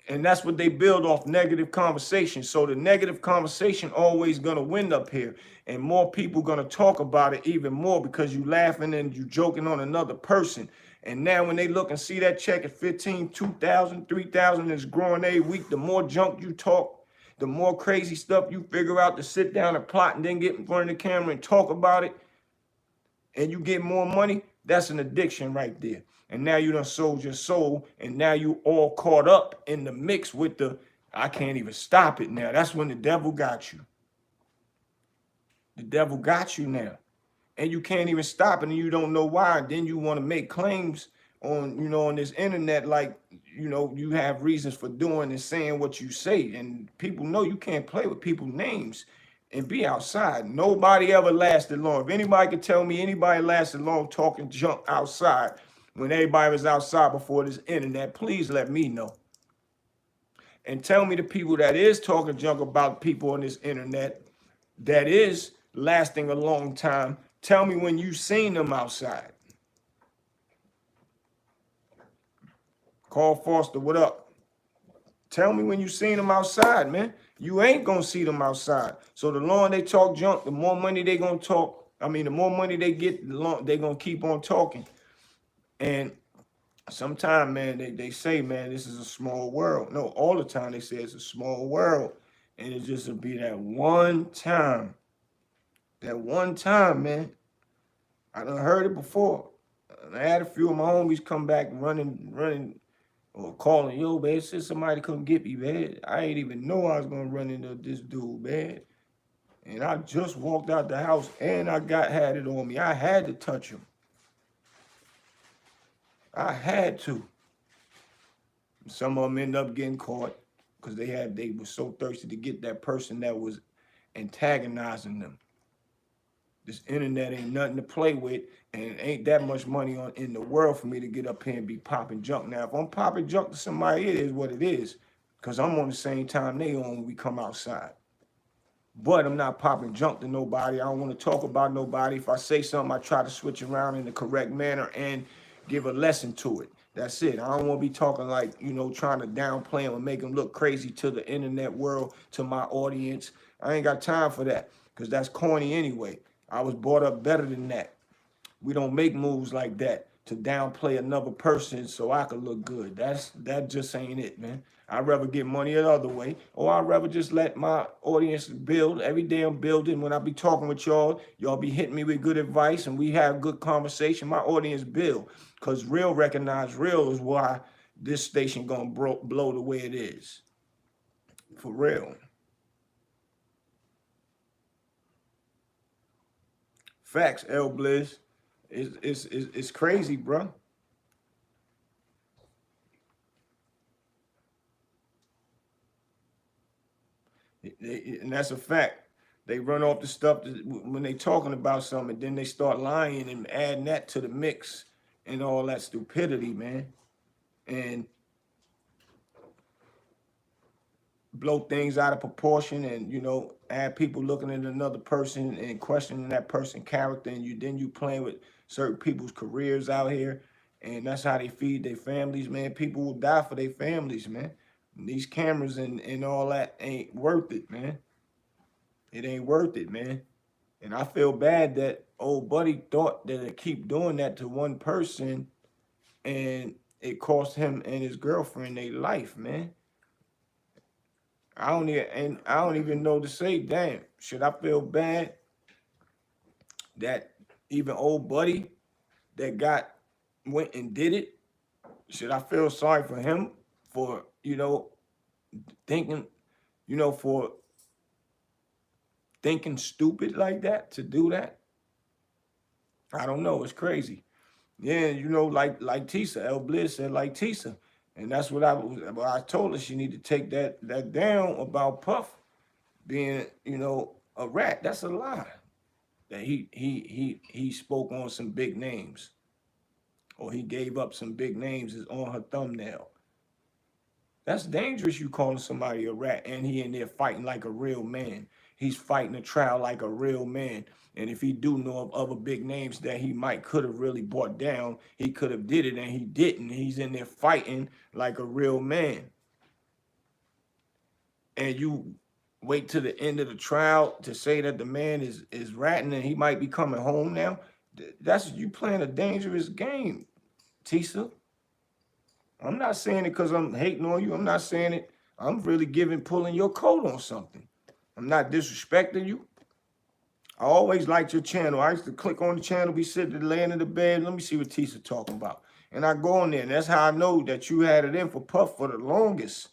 And that's what they build off, negative conversation. So the negative conversation always gonna win up here. And more people gonna talk about it even more because you laughing and you joking on another person. And now when they look and see that check at 15, 2,000, 3,000 is growing every week, the more junk you talk, the more crazy stuff you figure out to sit down and plot and then get in front of the camera and talk about it, and you get more money, that's an addiction right there. And now you done sold your soul, and now you all caught up in the mix with the, I can't even stop it now. That's when the devil got you. The devil got you now. And you can't even stop it, and you don't know why. And then you want to make claims on, on this internet like, you have reasons for doing and saying what you say. And people know you can't play with people's names and be outside. Nobody ever lasted long. If anybody could tell me anybody lasted long talking junk outside when everybody was outside before this internet, please let me know. And tell me the people that is talking junk about people on this internet that is lasting a long time. Tell me when you seen them outside. Carl Foster, what up? Tell me when you seen them outside, man. You ain't gonna see them outside. So the longer they talk junk, the more money they gonna talk. I mean, the more money they get, the longer they gonna keep on talking. And sometimes, man, they say, man, this is a small world. No, all the time they say it's a small world. And it just will be that one time. That one time, man. I done heard it before. I had a few of my homies come back running, or calling, yo, man, said somebody come get me, man. I ain't even know I was gonna run into this dude, man. And I just walked out the house and I had it on me. I had to touch him. I had to. Some of them end up getting caught because they were so thirsty to get that person that was antagonizing them. This internet ain't nothing to play with, and ain't that much money in the world for me to get up here and be popping junk. Now, if I'm popping junk to somebody, it is what it is, because I'm on the same time they on when we come outside. But I'm not popping junk to nobody. I don't want to talk about nobody. If I say something, I try to switch around in the correct manner and give a lesson to it. That's it. I don't want to be talking like, you know, trying to downplay them and make them look crazy to the internet world, to my audience. I ain't got time for that because that's corny anyway. I was brought up better than that. We don't make moves like that to downplay another person so I could look good. That just ain't it, man. I'd rather get money the other way, or I'd rather just let my audience build. Every day I'm building. When I be talking with y'all, y'all be hitting me with good advice, and we have good conversation. My audience build, cause real recognize real is why this station gonna blow the way it is, for real. Facts, L Blizz. It's crazy, bro. And that's a fact. They run off the stuff when they talking about something, then they start lying and adding that to the mix and all that stupidity, man. And blow things out of proportion, and you know, have people looking at another person and questioning that person's character, and you playing with certain people's careers out here, and that's how they feed their families, man. People will die for their families, man. These cameras and all that ain't worth it, man. It ain't worth it, man. And I feel bad that old buddy thought that it keep doing that to one person, and it cost him and his girlfriend their life, man. I don't even know to say, damn, should I feel bad that even old buddy that went and did it? Should I feel sorry for him for, thinking, for thinking stupid like that to do that? I don't know. It's crazy. Yeah, like Tisa, L Bliss said, like Tisa. And that's what I told her. She need to take that down about Puff being, a rat. That's a lie. That he spoke on some big names, or he gave up some big names is on her thumbnail. That's dangerous. You calling somebody a rat, and he in there fighting like a real man. He's fighting a trial like a real man. And if he do know of other big names that he could have really brought down, he could have did it, and he didn't. He's in there fighting like a real man. And you wait to the end of the trial to say that the man is ratting and he might be coming home now. That's you playing a dangerous game, Tisa. I'm not saying it because I'm hating on you. I'm not saying it. I'm really pulling your coat on something. I'm not disrespecting you. I always liked your channel. I used to click on the channel, be sitting laying in the bed. Let me see what Tisa talking about. And I go on there, and that's how I know that you had it in for Puff for the longest.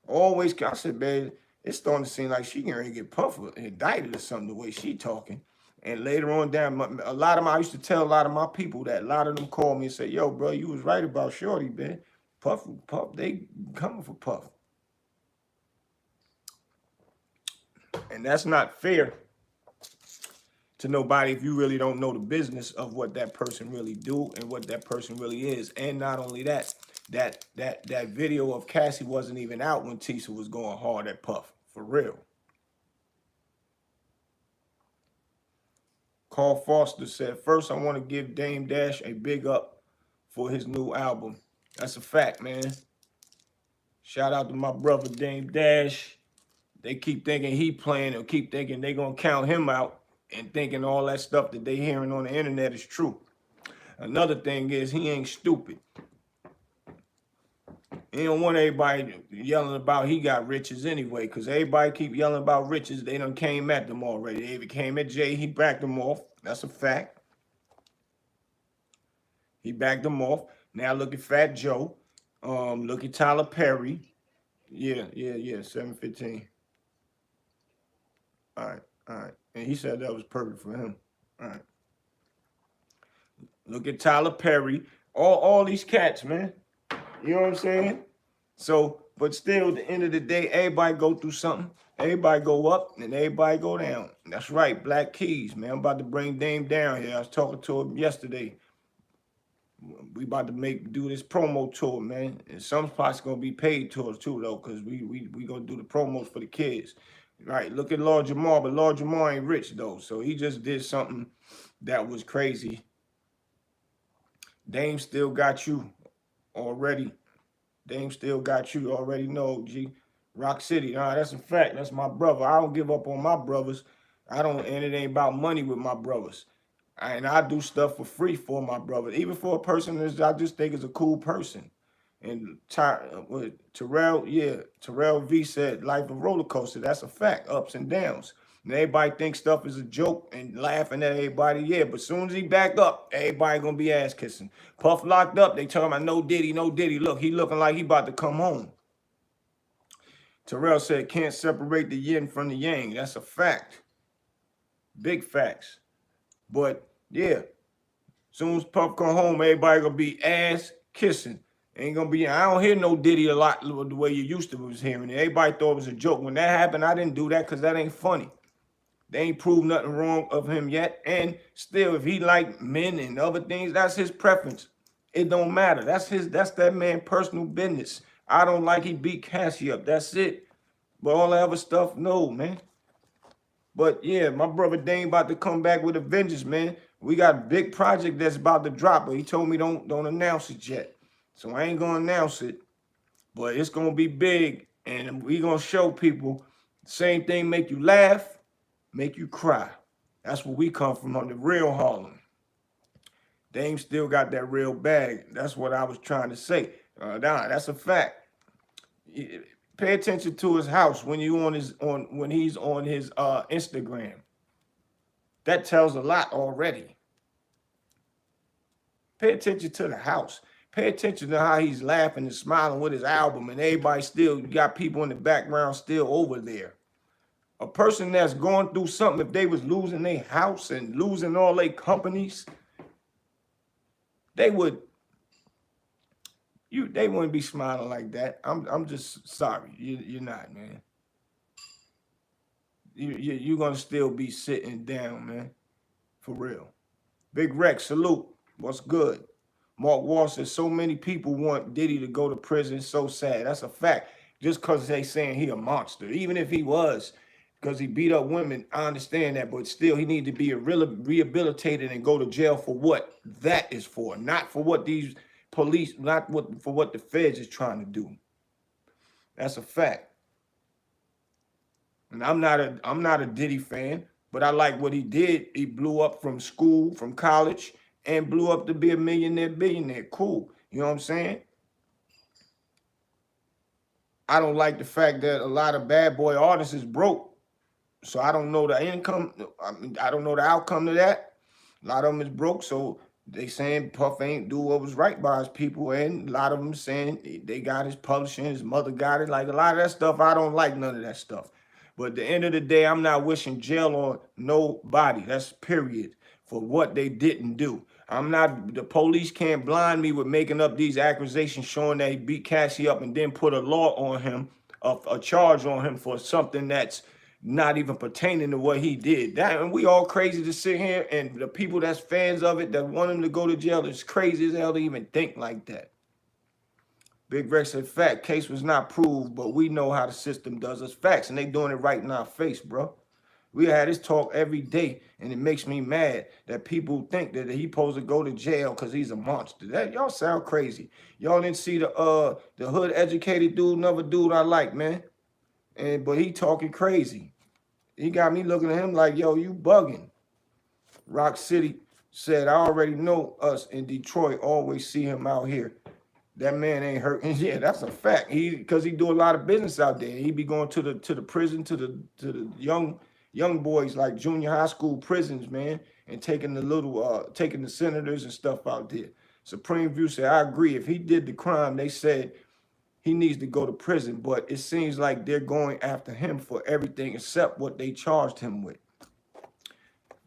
Always, I said, man, it's starting to seem like she gonna get Puff indicted or something, the way she talking. And later on down, a lot of them, I used to tell a lot of my people that a lot of them call me and say, yo, bro, you was right about Shorty, man. Puff, they coming for Puff. And that's not fair to nobody if you really don't know the business of what that person really do and what that person really is. And not only that, that video of Cassie wasn't even out when Tisa was going hard at Puff, for real. Carl Foster said, first I want to give Dame Dash a big up for his new album. That's a fact, man. Shout out to my brother Dame Dash. They keep thinking he playing, or keep thinking they gonna count him out, and thinking all that stuff that they hearing on the internet is true. Another thing is he ain't stupid. He don't want everybody yelling about he got riches anyway, because everybody keep yelling about riches. They done came at them already. They came at Jay, he backed them off. That's a fact. He backed them off. Now look at Fat Joe. Look at Tyler Perry. Yeah, 715. All right. And he said that was perfect for him. All right. Look at Tyler Perry. All these cats, man. You know what I'm saying? So, but still, at the end of the day, everybody go through something. Everybody go up and everybody go down. That's right, Black Keys, man. I'm about to bring Dame down here. I was talking to him yesterday. We about to do this promo tour, man. And some spots gonna be paid tours too, though, because we gonna do the promos for the kids. Right, look at Lord Jamar, but Lord Jamar ain't rich, though. So he just did something that was crazy. Dame still got you already. Dame still got you. Already know, G. Rock City. Nah, that's a fact. That's my brother. I don't give up on my brothers. I don't, and it ain't about money with my brothers. And I do stuff for free for my brother, even for a person that I just think is a cool person. And Terrell, yeah, Terrell V said, "Life a roller coaster." That's a fact, ups and downs. And everybody thinks stuff is a joke and laughing at everybody. Yeah, but soon as he back up, everybody gonna be ass kissing. Puff locked up. They tell him, "I no Diddy, no Diddy." Look, he looking like he about to come home. Terrell said, "Can't separate the yin from the yang." That's a fact. Big facts. But yeah, soon as Puff come home, everybody gonna be ass kissing. Ain't gonna be. I don't hear no Diddy a lot the way you used to was hearing it. Everybody thought it was a joke. When that happened, I didn't do that because that ain't funny. They ain't proved nothing wrong of him yet. And still, if he like men and other things, that's his preference. It don't matter. That's that man personal business. I don't like he beat Cassie up. That's it. But all that other stuff, no, man. But yeah, my brother Dane about to come back with a vengeance, man. We got a big project that's about to drop, but he told me don't announce it yet. So I ain't gonna announce it, but it's gonna be big, and we gonna show people the same thing make you laugh, make you cry. That's where we come from on the real Harlem. Dame still got that real bag. That's what I was trying to say. That's a fact. Pay attention to his house when when he's on his Instagram. That tells a lot already. Pay attention to the house. Pay attention to how he's laughing and smiling with his album, and everybody still, you got people in the background still over there. A person that's going through something, if they was losing their house and losing all their companies, they would they wouldn't be smiling like that. I'm just sorry. You're not, man. You're gonna still be sitting down, man. For real. Big Rex, salute. What's good? Mark Wall says so many people want Diddy to go to prison. So sad. That's a fact. Just because they saying he a monster. Even if he was, because he beat up women, I understand that. But still, he need to be rehabilitated and go to jail for what that is for. Not for what these police, not what for what the feds is trying to do. That's a fact. And I'm not a Diddy fan, but I like what he did. He blew up from school, from college, and blew up to be a millionaire, billionaire. Cool. You know what I'm saying? I don't like the fact that a lot of bad boy artists is broke. So I don't know the income. I don't know the outcome of that. A lot of them is broke. So they saying Puff ain't do what was right by his people. And a lot of them saying they got his publishing, his mother got it. Like a lot of that stuff, I don't like none of that stuff. But at the end of the day, I'm not wishing jail on nobody. That's period for what they didn't do. I'm not, the police can't blind me with making up these accusations showing that he beat Cassie up and then put a law on him, a charge on him for something that's not even pertaining to what he did. That, and we all crazy to sit here, and the people that's fans of it that want him to go to jail is crazy as hell to even think like that. Big Rex said, fact, case was not proved, but we know how the system does us. Facts, and they doing it right in our face, bro. We had this talk every day, and it makes me mad that people think that he supposed to go to jail because he's a monster. That y'all sound crazy. Y'all didn't see the hood educated dude, another dude I like, man. But he talking crazy. He got me looking at him like, yo, you bugging. Rock City said, I already know us in Detroit always see him out here. That man ain't hurt. Yeah, that's a fact. Because he do a lot of business out there. He be going to the prison, to the young boys, like junior high school prisons, man, and taking taking the senators and stuff out there. Supreme View said, I agree. If he did the crime, they said he needs to go to prison. But it seems like they're going after him for everything except what they charged him with.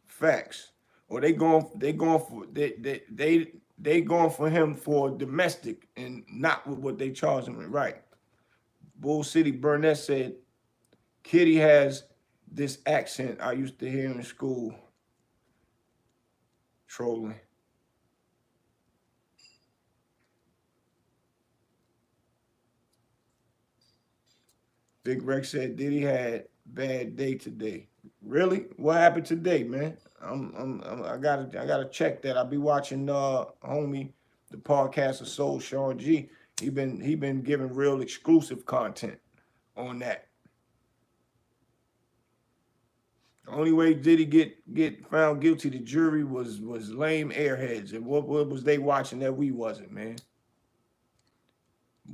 Facts. Or they going for him for domestic and not with what they charged him with. Right. Bull City Burnett said, Kitty has this accent I used to hear in school. Trolling. Big Rex said Diddy had bad day today. Really? What happened today, man? I gotta check that. I'll be watching homie the podcast of Soul Sean G. He been giving real exclusive content on that. The only way Diddy get found guilty, the jury was lame airheads. And what was they watching that we wasn't, man?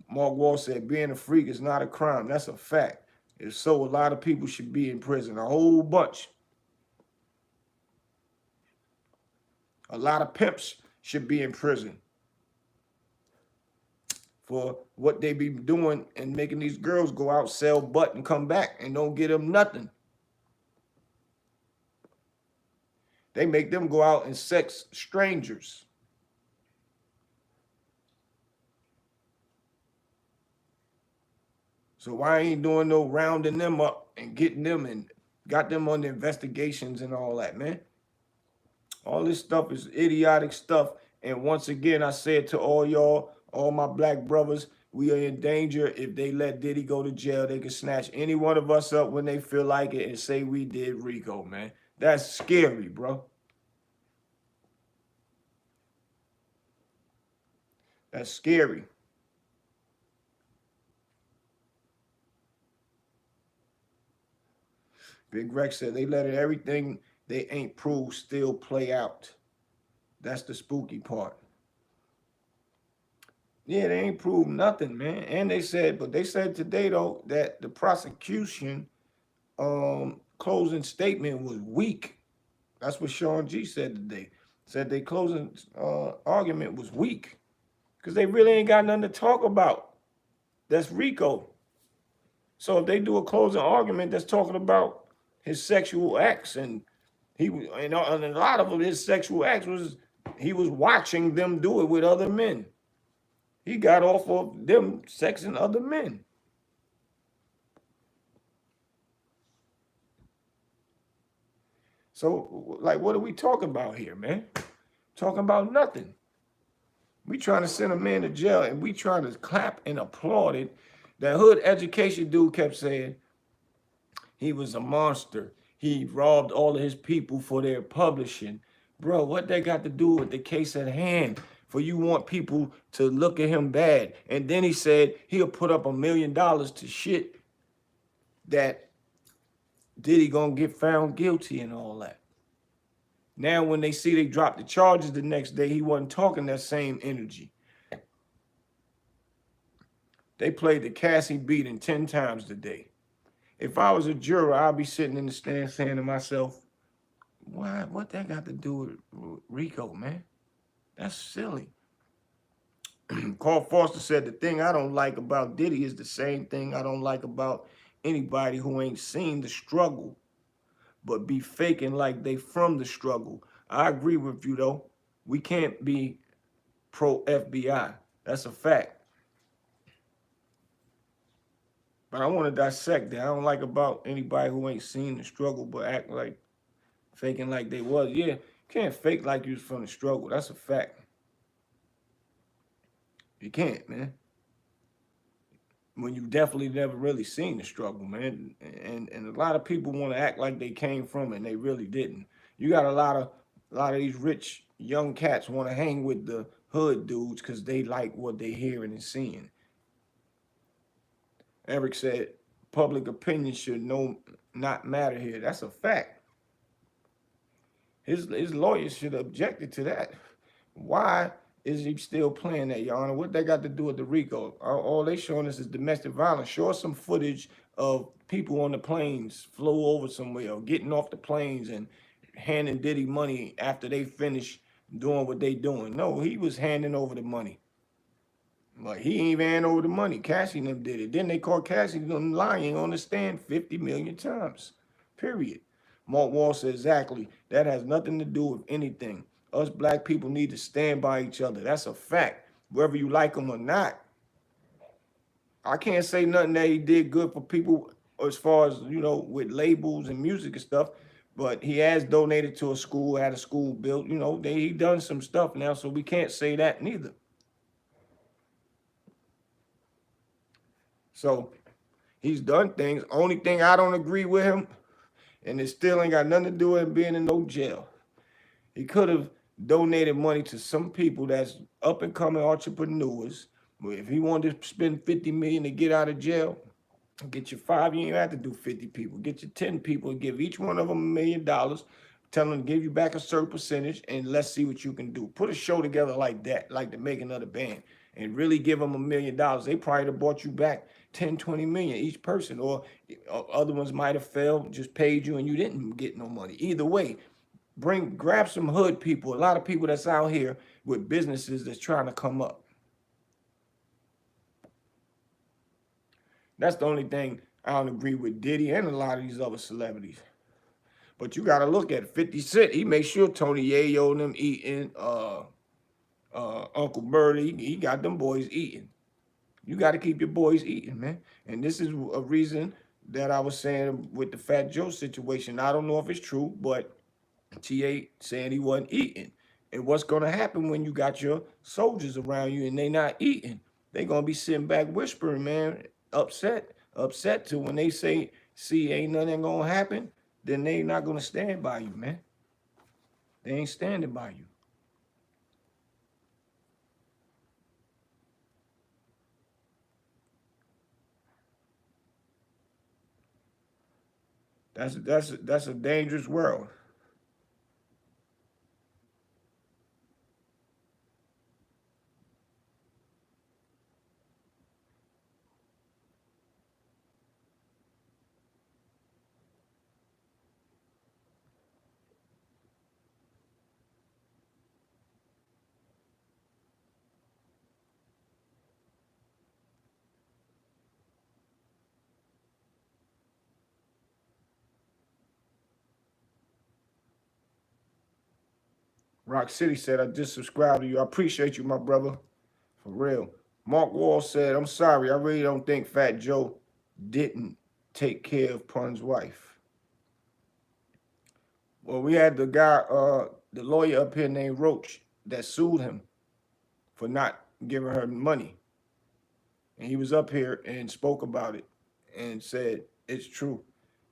Mark Wall said being a freak is not a crime. That's a fact. If so, a lot of people should be in prison. A whole bunch. A lot of pimps should be in prison for what they be doing and making these girls go out, sell butt, and come back and don't get them nothing. They make them go out and sex strangers. So why ain't doing no rounding them up and getting them and got them on the investigations and all that, man? All this stuff is idiotic stuff. And once again, I said to all y'all, all my black brothers, we are in danger. If they let Diddy go to jail, they can snatch any one of us up when they feel like it and say we did Rico, man. That's scary, bro. That's scary. Big Rex said they let everything they ain't proved still play out. That's the spooky part. Yeah, they ain't proved nothing, man. And they said today though that the prosecution closing statement was weak. That's what Sean G said today. Said they closing argument was weak because they really ain't got nothing to talk about. That's Rico. So if they do a closing argument that's talking about his sexual acts and a lot of his sexual acts was he was watching them do it with other men. He got off of them sexing other men. So, like, what are we talking about here, man? Talking about nothing. We trying to send a man to jail and we trying to clap and applaud it. That hood education dude kept saying he was a monster. He robbed all of his people for their publishing. Bro, what that got to do with the case at hand? For you want people to look at him bad. And then he said he'll put up $1 million to shit that Diddy gonna get found guilty and all that. Now when they see they dropped the charges the next day, he wasn't talking that same energy. They played the Cassie beating 10 times today. If I was a juror, I'd be sitting in the stand saying to myself, why? What that got to do with Rico, man? That's silly. Carl Foster said, the thing I don't like about Diddy is the same thing I don't like about anybody who ain't seen the struggle, but be faking like they from the struggle. I agree with you, though. We can't be pro-FBI. That's a fact. But I want to dissect that. I don't like about anybody who ain't seen the struggle but act like faking like they was. Yeah, you can't fake like you was from the struggle. That's a fact. You can't, man. When you definitely never really seen the struggle, man. And a lot of people want to act like they came from it and they really didn't. You got a lot of these rich young cats want to hang with the hood dudes because they like what they hearing and seeing. Eric said, public opinion should not matter here. That's a fact. His lawyers should have objected to that. Why is he still playing that, Your Honor? What they got to do with the Rico? All they showing us is domestic violence. Show us some footage of people on the planes flow over somewhere or getting off the planes and handing Diddy money after they finish doing what they doing. No, he was handing over the money. Like, he ain't even hand over the money. Cassie and them did it. Then they caught Cassie lying on the stand 50 million times. Period. Mark Wall said, exactly. That has nothing to do with anything. Us black people need to stand by each other. That's a fact. Whether you like them or not. I can't say nothing that he did good for people as far as, with labels and music and stuff. But he has donated to a school, had a school built. He done some stuff now, so we can't say that neither. So he's done things. Only thing I don't agree with him, and it still ain't got nothing to do with him being in no jail. He could have donated money to some people that's up and coming entrepreneurs. If he wanted to spend 50 million to get out of jail, get your 5, you ain't have to do 50 people. Get your 10 people and give each one of them $1 million. Tell them to give you back a certain percentage and let's see what you can do. Put a show together like that, like the making of the band, and really give them $1 million. They probably have bought you back 10, 20 million each person, or other ones might have failed, just paid you and you didn't get no money. Either way, grab some hood people, a lot of people that's out here with businesses that's trying to come up. That's the only thing I don't agree with Diddy and a lot of these other celebrities. But you got to look at it. 50 Cent, he makes sure Tony Yayo and them eating, Uncle Birdie, he got them boys eating. You got to keep your boys eating, man. And this is a reason that I was saying with the Fat Joe situation. I don't know if it's true, but TA saying he wasn't eating. And what's going to happen when you got your soldiers around you and they not eating? They going to be sitting back whispering, man, upset to when they say, see, ain't nothing going to happen, then they not going to stand by you, man. They ain't standing by you. That's a dangerous world. Rock City said, I just subscribed to you. I appreciate you, my brother. For real. Mark Wall said, I'm sorry. I really don't think Fat Joe didn't take care of Pun's wife. Well, we had the guy, the lawyer up here named Roach that sued him for not giving her money. And he was up here and spoke about it and said it's true.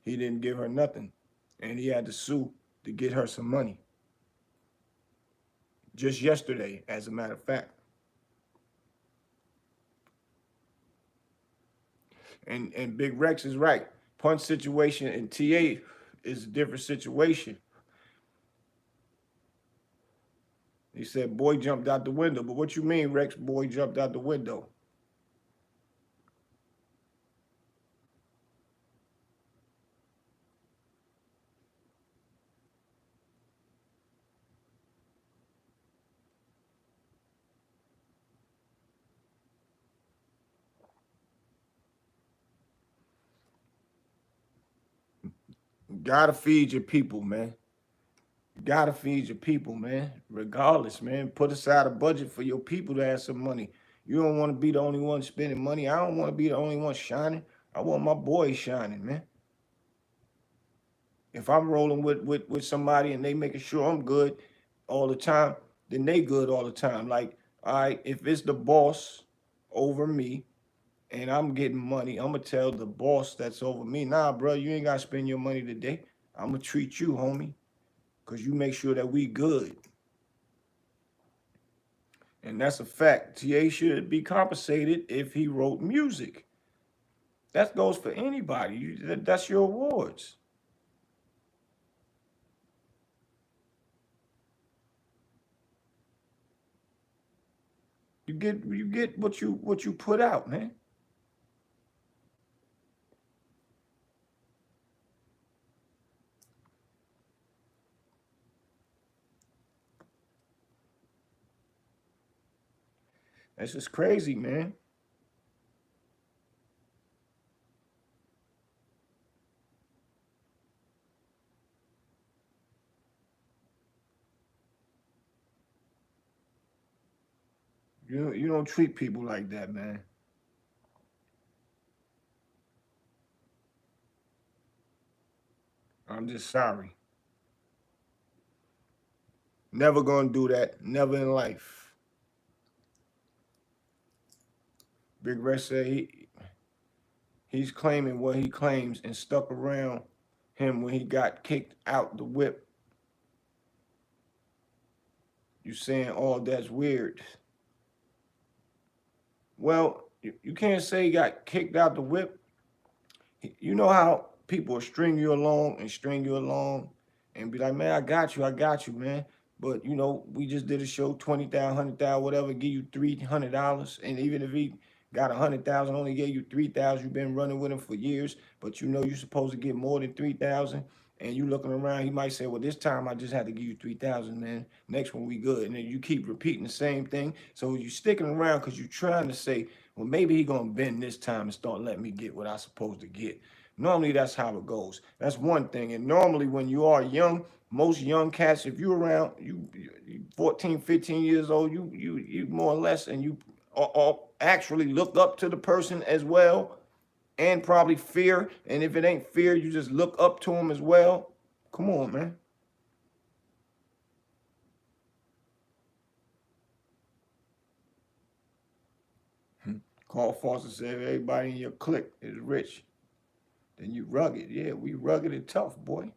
He didn't give her nothing. And he had to sue to get her some money. Just yesterday, as a matter of fact. And Big Rex is right. Punch situation and TA is a different situation. He said, boy jumped out the window. But what you mean, Rex, boy jumped out the window? You gotta feed your people, man. You gotta feed your people, man. Regardless, man. Put aside a budget for your people to have some money. You don't want to be the only one spending money. I don't want to be the only one shining. I want my boys shining, man. If I'm rolling with somebody and they making sure I'm good all the time, then they good all the time. Like, all right, if it's the boss over me and I'm getting money, I'm gonna tell the boss that's over me, nah, bro, you ain't gotta spend your money today. I'm gonna treat you, homie, because you make sure that we good. And that's a fact. TA should be compensated if he wrote music. That goes for anybody. That's your awards. You get what you put out, man. That's just crazy, man. You don't treat people like that, man. I'm just sorry. Never gonna do that. Never in life. Big Red said he's claiming what he claims and stuck around him when he got kicked out the whip. You saying, oh, that's weird. Well, you can't say he got kicked out the whip. You know how people will string you along and string you along and be like, man, I got you, man. But you know, we just did a show, 20,000, 100,000, whatever, give you $300. And even if he got 100,000, only gave you 3,000, you've been running with him for years, but you know you're supposed to get more than 3,000. And you looking around, he might say, well, this time I just had to give you 3,000, man. Next one we good. And then you keep repeating the same thing. So you sticking around because you're trying to say, well, maybe he gonna bend this time and start letting me get what I supposed to get. Normally that's how it goes. That's one thing. And normally when you are young, most young cats, if you're around you 14, 15 years old, you more or less, and you actually look up to the person as well, and probably fear. And if it ain't fear, you just look up to him as well. Come on, man. Carl Foster said, everybody in your clique is rich. Then you rugged. Yeah, we rugged and tough, boy.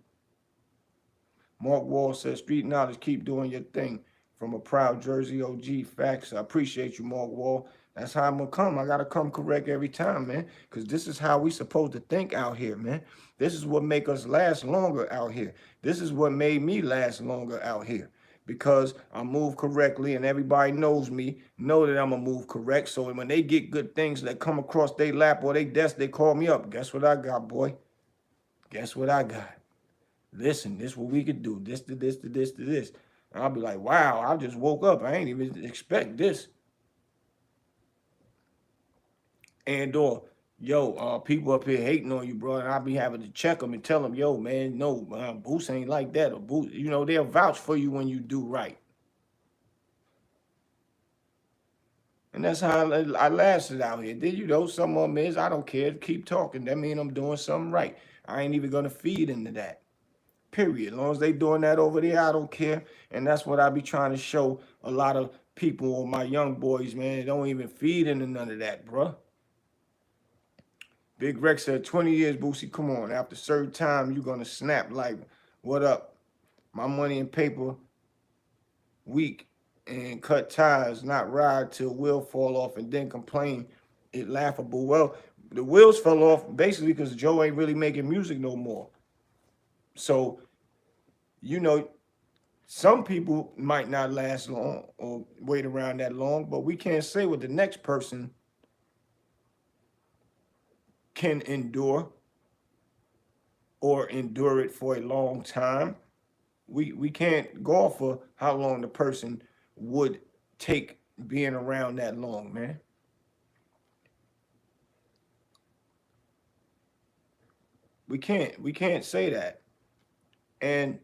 Mark Wall says, street knowledge, keep doing your thing. From a proud Jersey OG, facts. I appreciate you, Mark Wall. That's how I'm gonna come. I gotta come correct every time, man. Because this is how we supposed to think out here, man. This is what make us last longer out here. This is what made me last longer out here. Because I move correctly and everybody knows me, know that I'm gonna move correct. So when they get good things that come across their lap or their desk, they call me up. Guess what I got, boy? Guess what I got? Listen, this what we could do. This to this to this to this. And I'll be like, wow, I just woke up. I ain't even expect this. And or, yo, people up here hating on you, bro. And I'll be having to check them and tell them, yo, man, no, Boost ain't like that. Or Boost, you know, they'll vouch for you when you do right. And that's how I lasted out here. Then, you know, some of them is, I don't care. Keep talking. That means I'm doing something right. I ain't even going to feed into that. Period. As long as they doing that over there, I don't care. And that's what I be trying to show a lot of people, or my young boys, man. They don't even feed into none of that, bruh. Big Rex said, 20 years, Boosie, come on. After a certain time, you're going to snap like, what up? My money and paper weak and cut ties, not ride till wheel fall off and then complain. It laughable. Well, the wheels fell off basically because Joe ain't really making music no more. So, you know, some people might not last long or wait around that long, but we can't say what the next person can endure or endure it for a long time. We can't go off for how long the person would take being around that long, man. We can't say that. And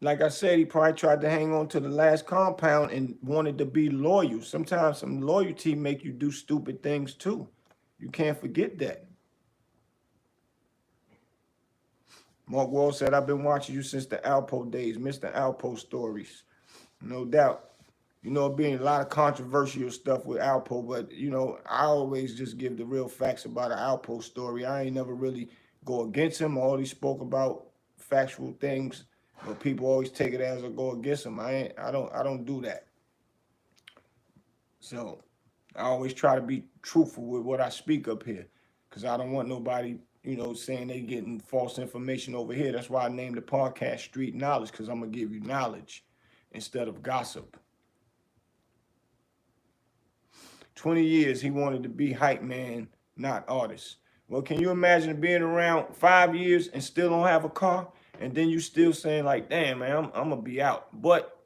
like I said, he probably tried to hang on to the last compound and wanted to be loyal. Sometimes some loyalty make you do stupid things too. You can't forget that. Mark Wall said, I've been watching you since the Alpo days, Mr. Alpo stories. No doubt. You know, being a lot of controversial stuff with Alpo, but, you know, I always just give the real facts about an Alpo story. I ain't never really go against him. I always spoke about factual things, but people always take it as a go against him. I don't do that. So I always try to be truthful with what I speak up here, because I don't want nobody, you know, saying they getting false information over here. That's why I named the podcast Street Knowledge, because I'm going to give you knowledge instead of gossip. 20 years he wanted to be hype man, not artist. Well, can you imagine being around 5 years and still don't have a car? And then you still saying like, damn, man, I'm going to be out. But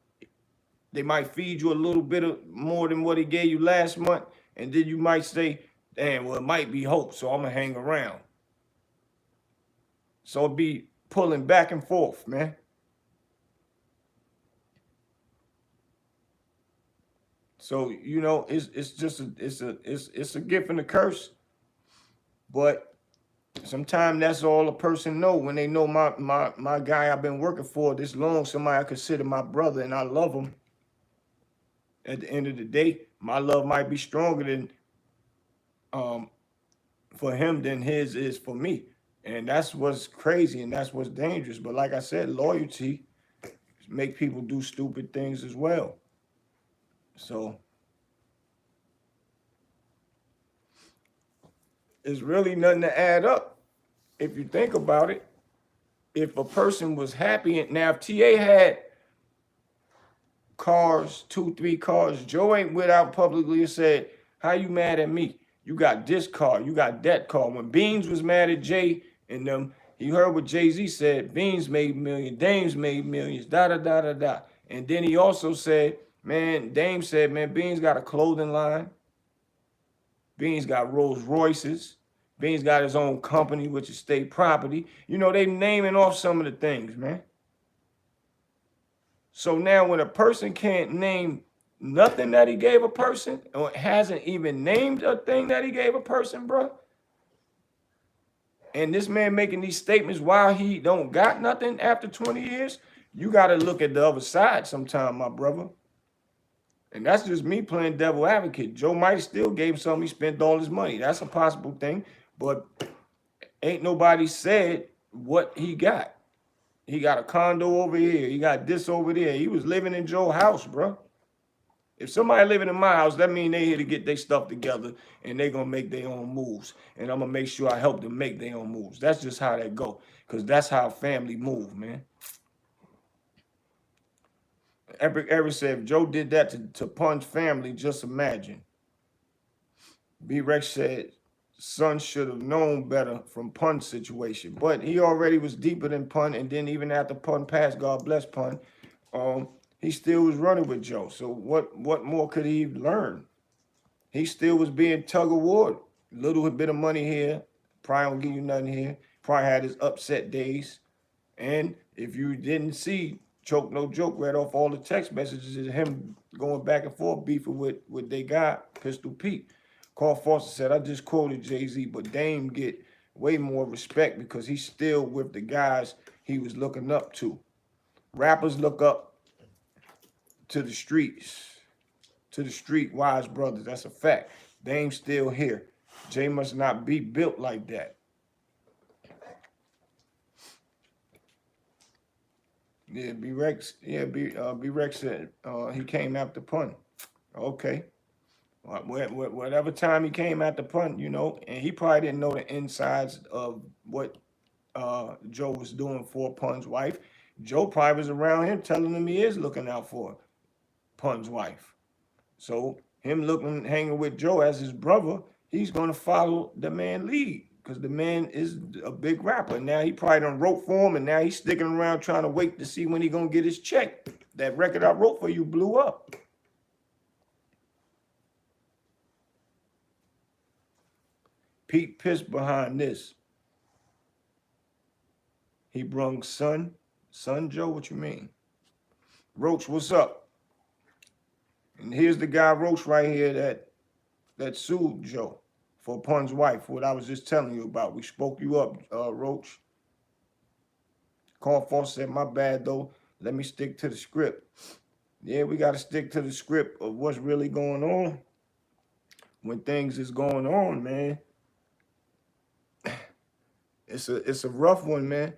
they might feed you a little bit of more than what he gave you last month. And then you might say, damn, well, it might be hope, so I'm going to hang around. So it be pulling back and forth, man. So, you know, it's just it's a gift and a curse. But sometimes that's all a person know. When they know my guy I've been working for this long, somebody I consider my brother and I love him. At the end of the day, my love might be stronger than for him than his is for me. And that's what's crazy and that's what's dangerous. But like I said, loyalty make people do stupid things as well. So it's really nothing to add up if you think about it. If a person was happy, and now if TA had cars, 2, 3 cars, Joe ain't went out publicly and said, "How you mad at me? You got this car, you got that car." When Beans was mad at Jay and them, you heard what Jay-Z said. Beans made millions, Dames made millions, da da da da da. And then he also said, man, Dame said, man, Beans got a clothing line. Beans got Rolls Royces. Beans got his own company, which is state property. You know, they naming off some of the things, man. So now when a person can't name nothing that he gave a person, or hasn't even named a thing that he gave a person, bro, and this man making these statements while he don't got nothing after 20 years, you got to look at the other side sometime, my brother. And that's just me playing devil advocate. Joe might have still gave something, he spent all his money. That's a possible thing, but ain't nobody said what he got. He got a condo over here. He got this over there. He was living in Joe's house, bro. If somebody living in my house, that means they here to get their stuff together and they gonna make their own moves. And I'm gonna make sure I help them make their own moves. That's just how that go. Because that's how family move, man. Epic Ever said, if Joe did that to Pun's family, just imagine. B-Rex said, son should have known better from Pun's situation. But he already was deeper than Pun, and then even after Pun passed, God bless Pun, he still was running with Joe. So what more could he learn? He still was being tug of war. Little bit of money here, probably don't give you nothing here. Probably had his upset days. And if you didn't see, Choke No Joke read off all the text messages of him going back and forth, beefing with they guy, Pistol Pete. Carl Foster said, I just quoted Jay-Z, but Dame get way more respect because he's still with the guys he was looking up to. Rappers look up to the streets, to the street wise brothers. That's a fact. Dame's still here. Jay must not be built like that. Yeah, B-Rex, B-Rex said he came after Pun. Okay. Whatever time he came after Pun, you know, and he probably didn't know the insides of what Joe was doing for Pun's wife. Joe probably was around him telling him he is looking out for Pun's wife. So him hanging with Joe as his brother, he's gonna follow the man lead because the man is a big rapper. Now he probably done wrote for him, and now he's sticking around trying to wait to see when he gonna get his check. That record I wrote for you blew up. Pete pissed behind this. He brung son Joe. What you mean? Roach, what's up? And here's the guy Roach right here that sued Joe for Pun's wife, what I was just telling you about. We spoke you up, Roach. Carl Foster said, my bad though. Let me stick to the script. Yeah, we got to stick to the script of what's really going on. When things is going on, man, it's a rough one, man.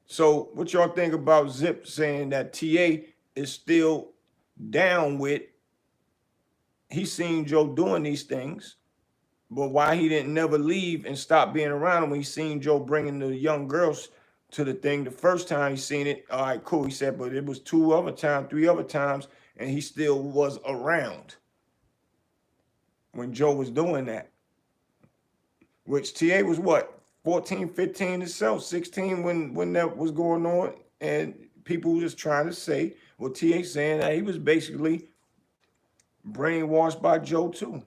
So what y'all think about Zip saying that TA is still down with, he seen Joe doing these things, but why he didn't never leave and stop being around him when he seen Joe bringing the young girls to the thing. The first time he seen it, all right, cool. He said, but it was 3 other times, and he still was around when Joe was doing that. Which TA was what, 14, 15 itself, 16 when that was going on, and people were just trying to say, well, TA saying that he was basically brainwashed by Joe too.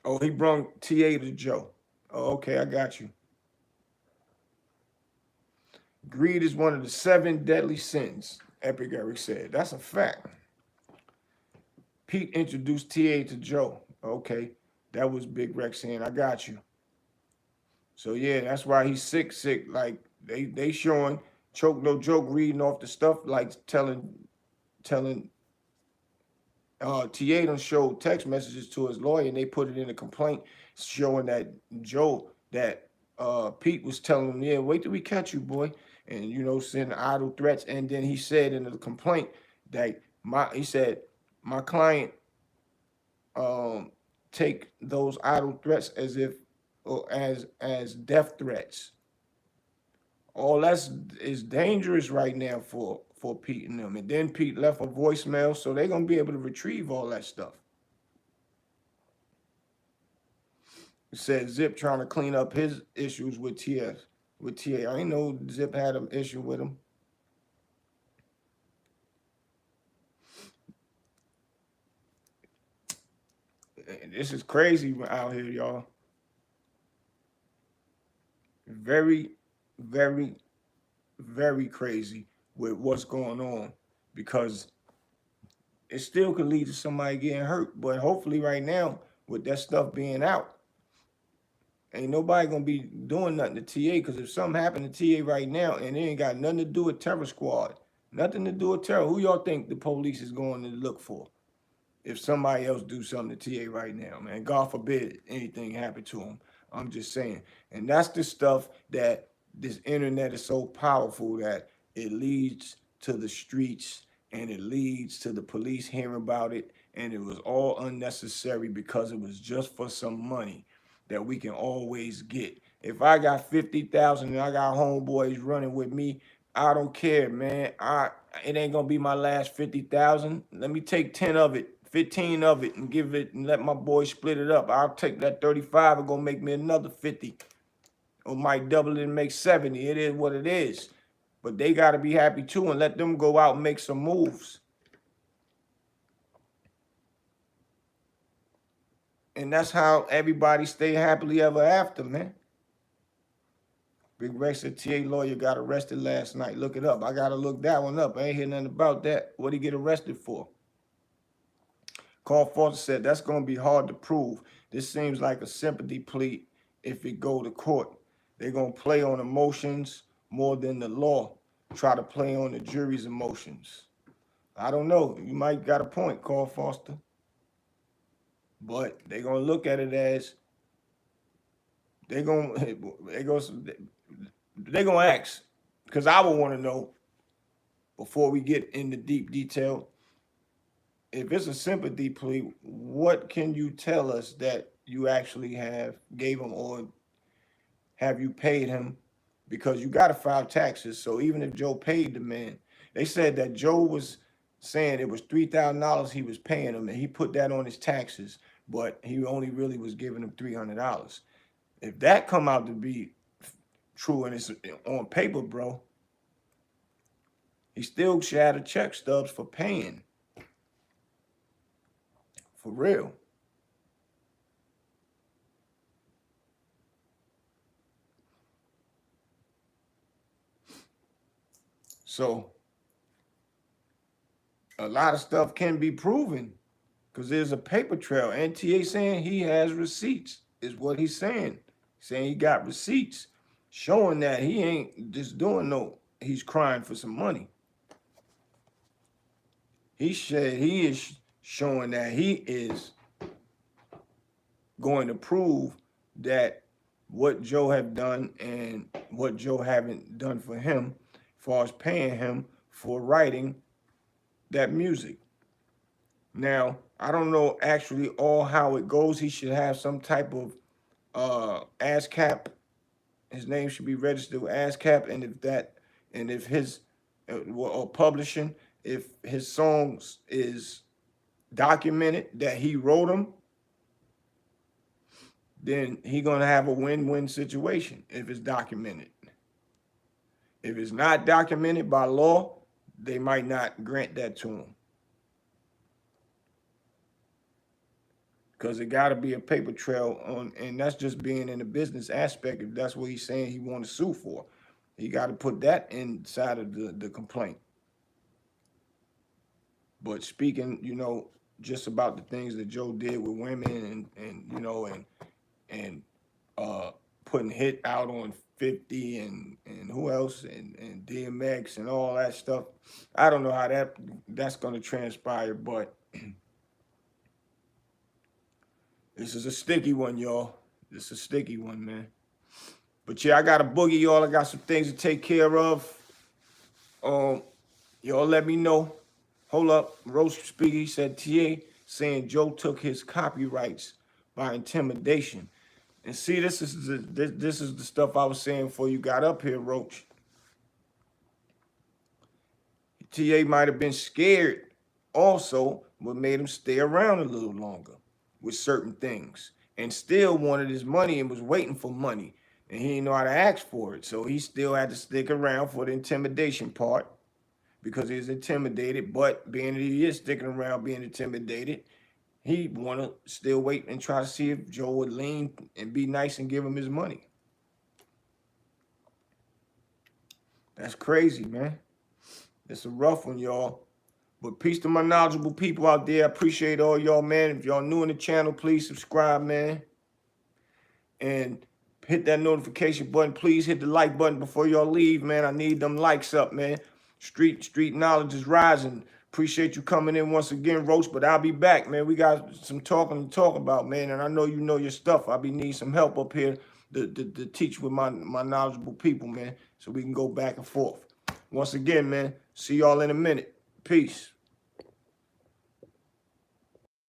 Oh, he brought TA to Joe. Oh, okay, I got you. Greed is one of the 7 deadly sins, Epic Eric said. That's a fact. Pete introduced TA to Joe. Okay, that was Big Rex saying, I got you. So yeah, that's why he's sick. Like they showing Choke No Joke reading off the stuff, like telling TA done showed text messages to his lawyer, and they put it in a complaint showing that Pete was telling him, yeah, wait till we catch you, boy. and you know, sending idle threats. And then he said in the complaint that he said my client take those idle threats as if or as death threats. All that's is dangerous right now for Pete and them. And then Pete left a voicemail, so they're gonna be able to retrieve all that stuff. It said Zip trying to clean up his issues with TS. With TA. I ain't know Zip had an issue with him. This is crazy out here, y'all. Very, very, very crazy with what's going on, because it still could lead to somebody getting hurt. But hopefully right now, with that stuff being out, ain't nobody gonna be doing nothing to TA, because if something happened to TA right now and it ain't got nothing to do with Terror Squad, nothing to do with terror, who y'all think the police is going to look for? If somebody else do something to TA right now, man, God forbid anything happen to him. I'm just saying. And that's the stuff that this internet is so powerful that it leads to the streets and it leads to the police hearing about it. And it was all unnecessary because it was just for some money that we can always get. If I got 50,000 and I got homeboys running with me, I don't care, man. It ain't gonna be my last 50,000. Let me take 10 of it, 15 of it, and give it and let my boys split it up. I'll take that 35 and gonna make me another 50. Or might double it and make 70. It is what it is. But they gotta be happy too, and let them go out and make some moves. And that's how everybody stay happily ever after, man. Big Rex said TA lawyer got arrested last night. Look it up. I gotta look that one up. I ain't hear nothing about that. What'd he get arrested for? Carl Foster said that's gonna be hard to prove. This seems like a sympathy plea if it go to court. They're gonna play on emotions more than the law. Try to play on the jury's emotions. I don't know. You might got a point, Carl Foster. But they're gonna look at it as they're gonna ask, because I would want to know before we get into deep detail. If it's a sympathy plea, what can you tell us that you actually gave him, or have you paid him? Because you got to file taxes. So even if Joe paid the man, they said that Joe was saying it was $3,000 he was paying him, and he put that on his taxes, but he only really was giving him $300. If that come out to be true and it's on paper, bro, he still should have a check stubs for paying. For real. So a lot of stuff can be proven because there's a paper trail. NTA saying he has receipts is what he's saying. Saying he got receipts showing that he ain't just doing he's crying for some money. He said he is showing that he is going to prove that what Joe have done and what Joe haven't done for him, as far as paying him for writing that music. Now, I don't know actually all how it goes. He should have some type of ASCAP. His name should be registered with ASCAP, and if his or publishing, if his songs is documented that he wrote them, then he gonna have a win-win situation if it's documented. If it's not documented by law, they might not grant that to him. Because it got to be a paper trail on, and that's just being in the business aspect. If that's what he's saying he want to sue for, he got to put that inside of the complaint. But speaking, just about the things that Joe did with women and putting hit out on 50 and who else and DMX and all that stuff, I don't know how that's going to transpire, but this is a sticky one, y'all. This is a sticky one, man. But yeah, I got a boogie, y'all. I got some things to take care of. Y'all let me know. Hold up. Roach Speaky said TA saying Joe took his copyrights by intimidation. And see, this is the stuff I was saying before you got up here, Roach. TA might have been scared also, but made him stay around a little longer with certain things, and still wanted his money and was waiting for money, and he didn't know how to ask for it. So he still had to stick around for the intimidation part because he was intimidated. But being that he is sticking around being intimidated, he want to still wait and try to see if Joe would lean and be nice and give him his money. That's crazy, man. It's a rough one, y'all. But peace to my knowledgeable people out there. I appreciate all y'all, man. If y'all new in the channel, please subscribe, man. And hit that notification button. Please hit the like button before y'all leave, man. I need them likes up, man. Street knowledge is rising. Appreciate you coming in once again, Roach, but I'll be back, man. We got some talking to talk about, man, and I know you know your stuff. I'll be needing some help up here to teach with my knowledgeable people, man, so we can go back and forth. Once again, man, see y'all in a minute. Peace.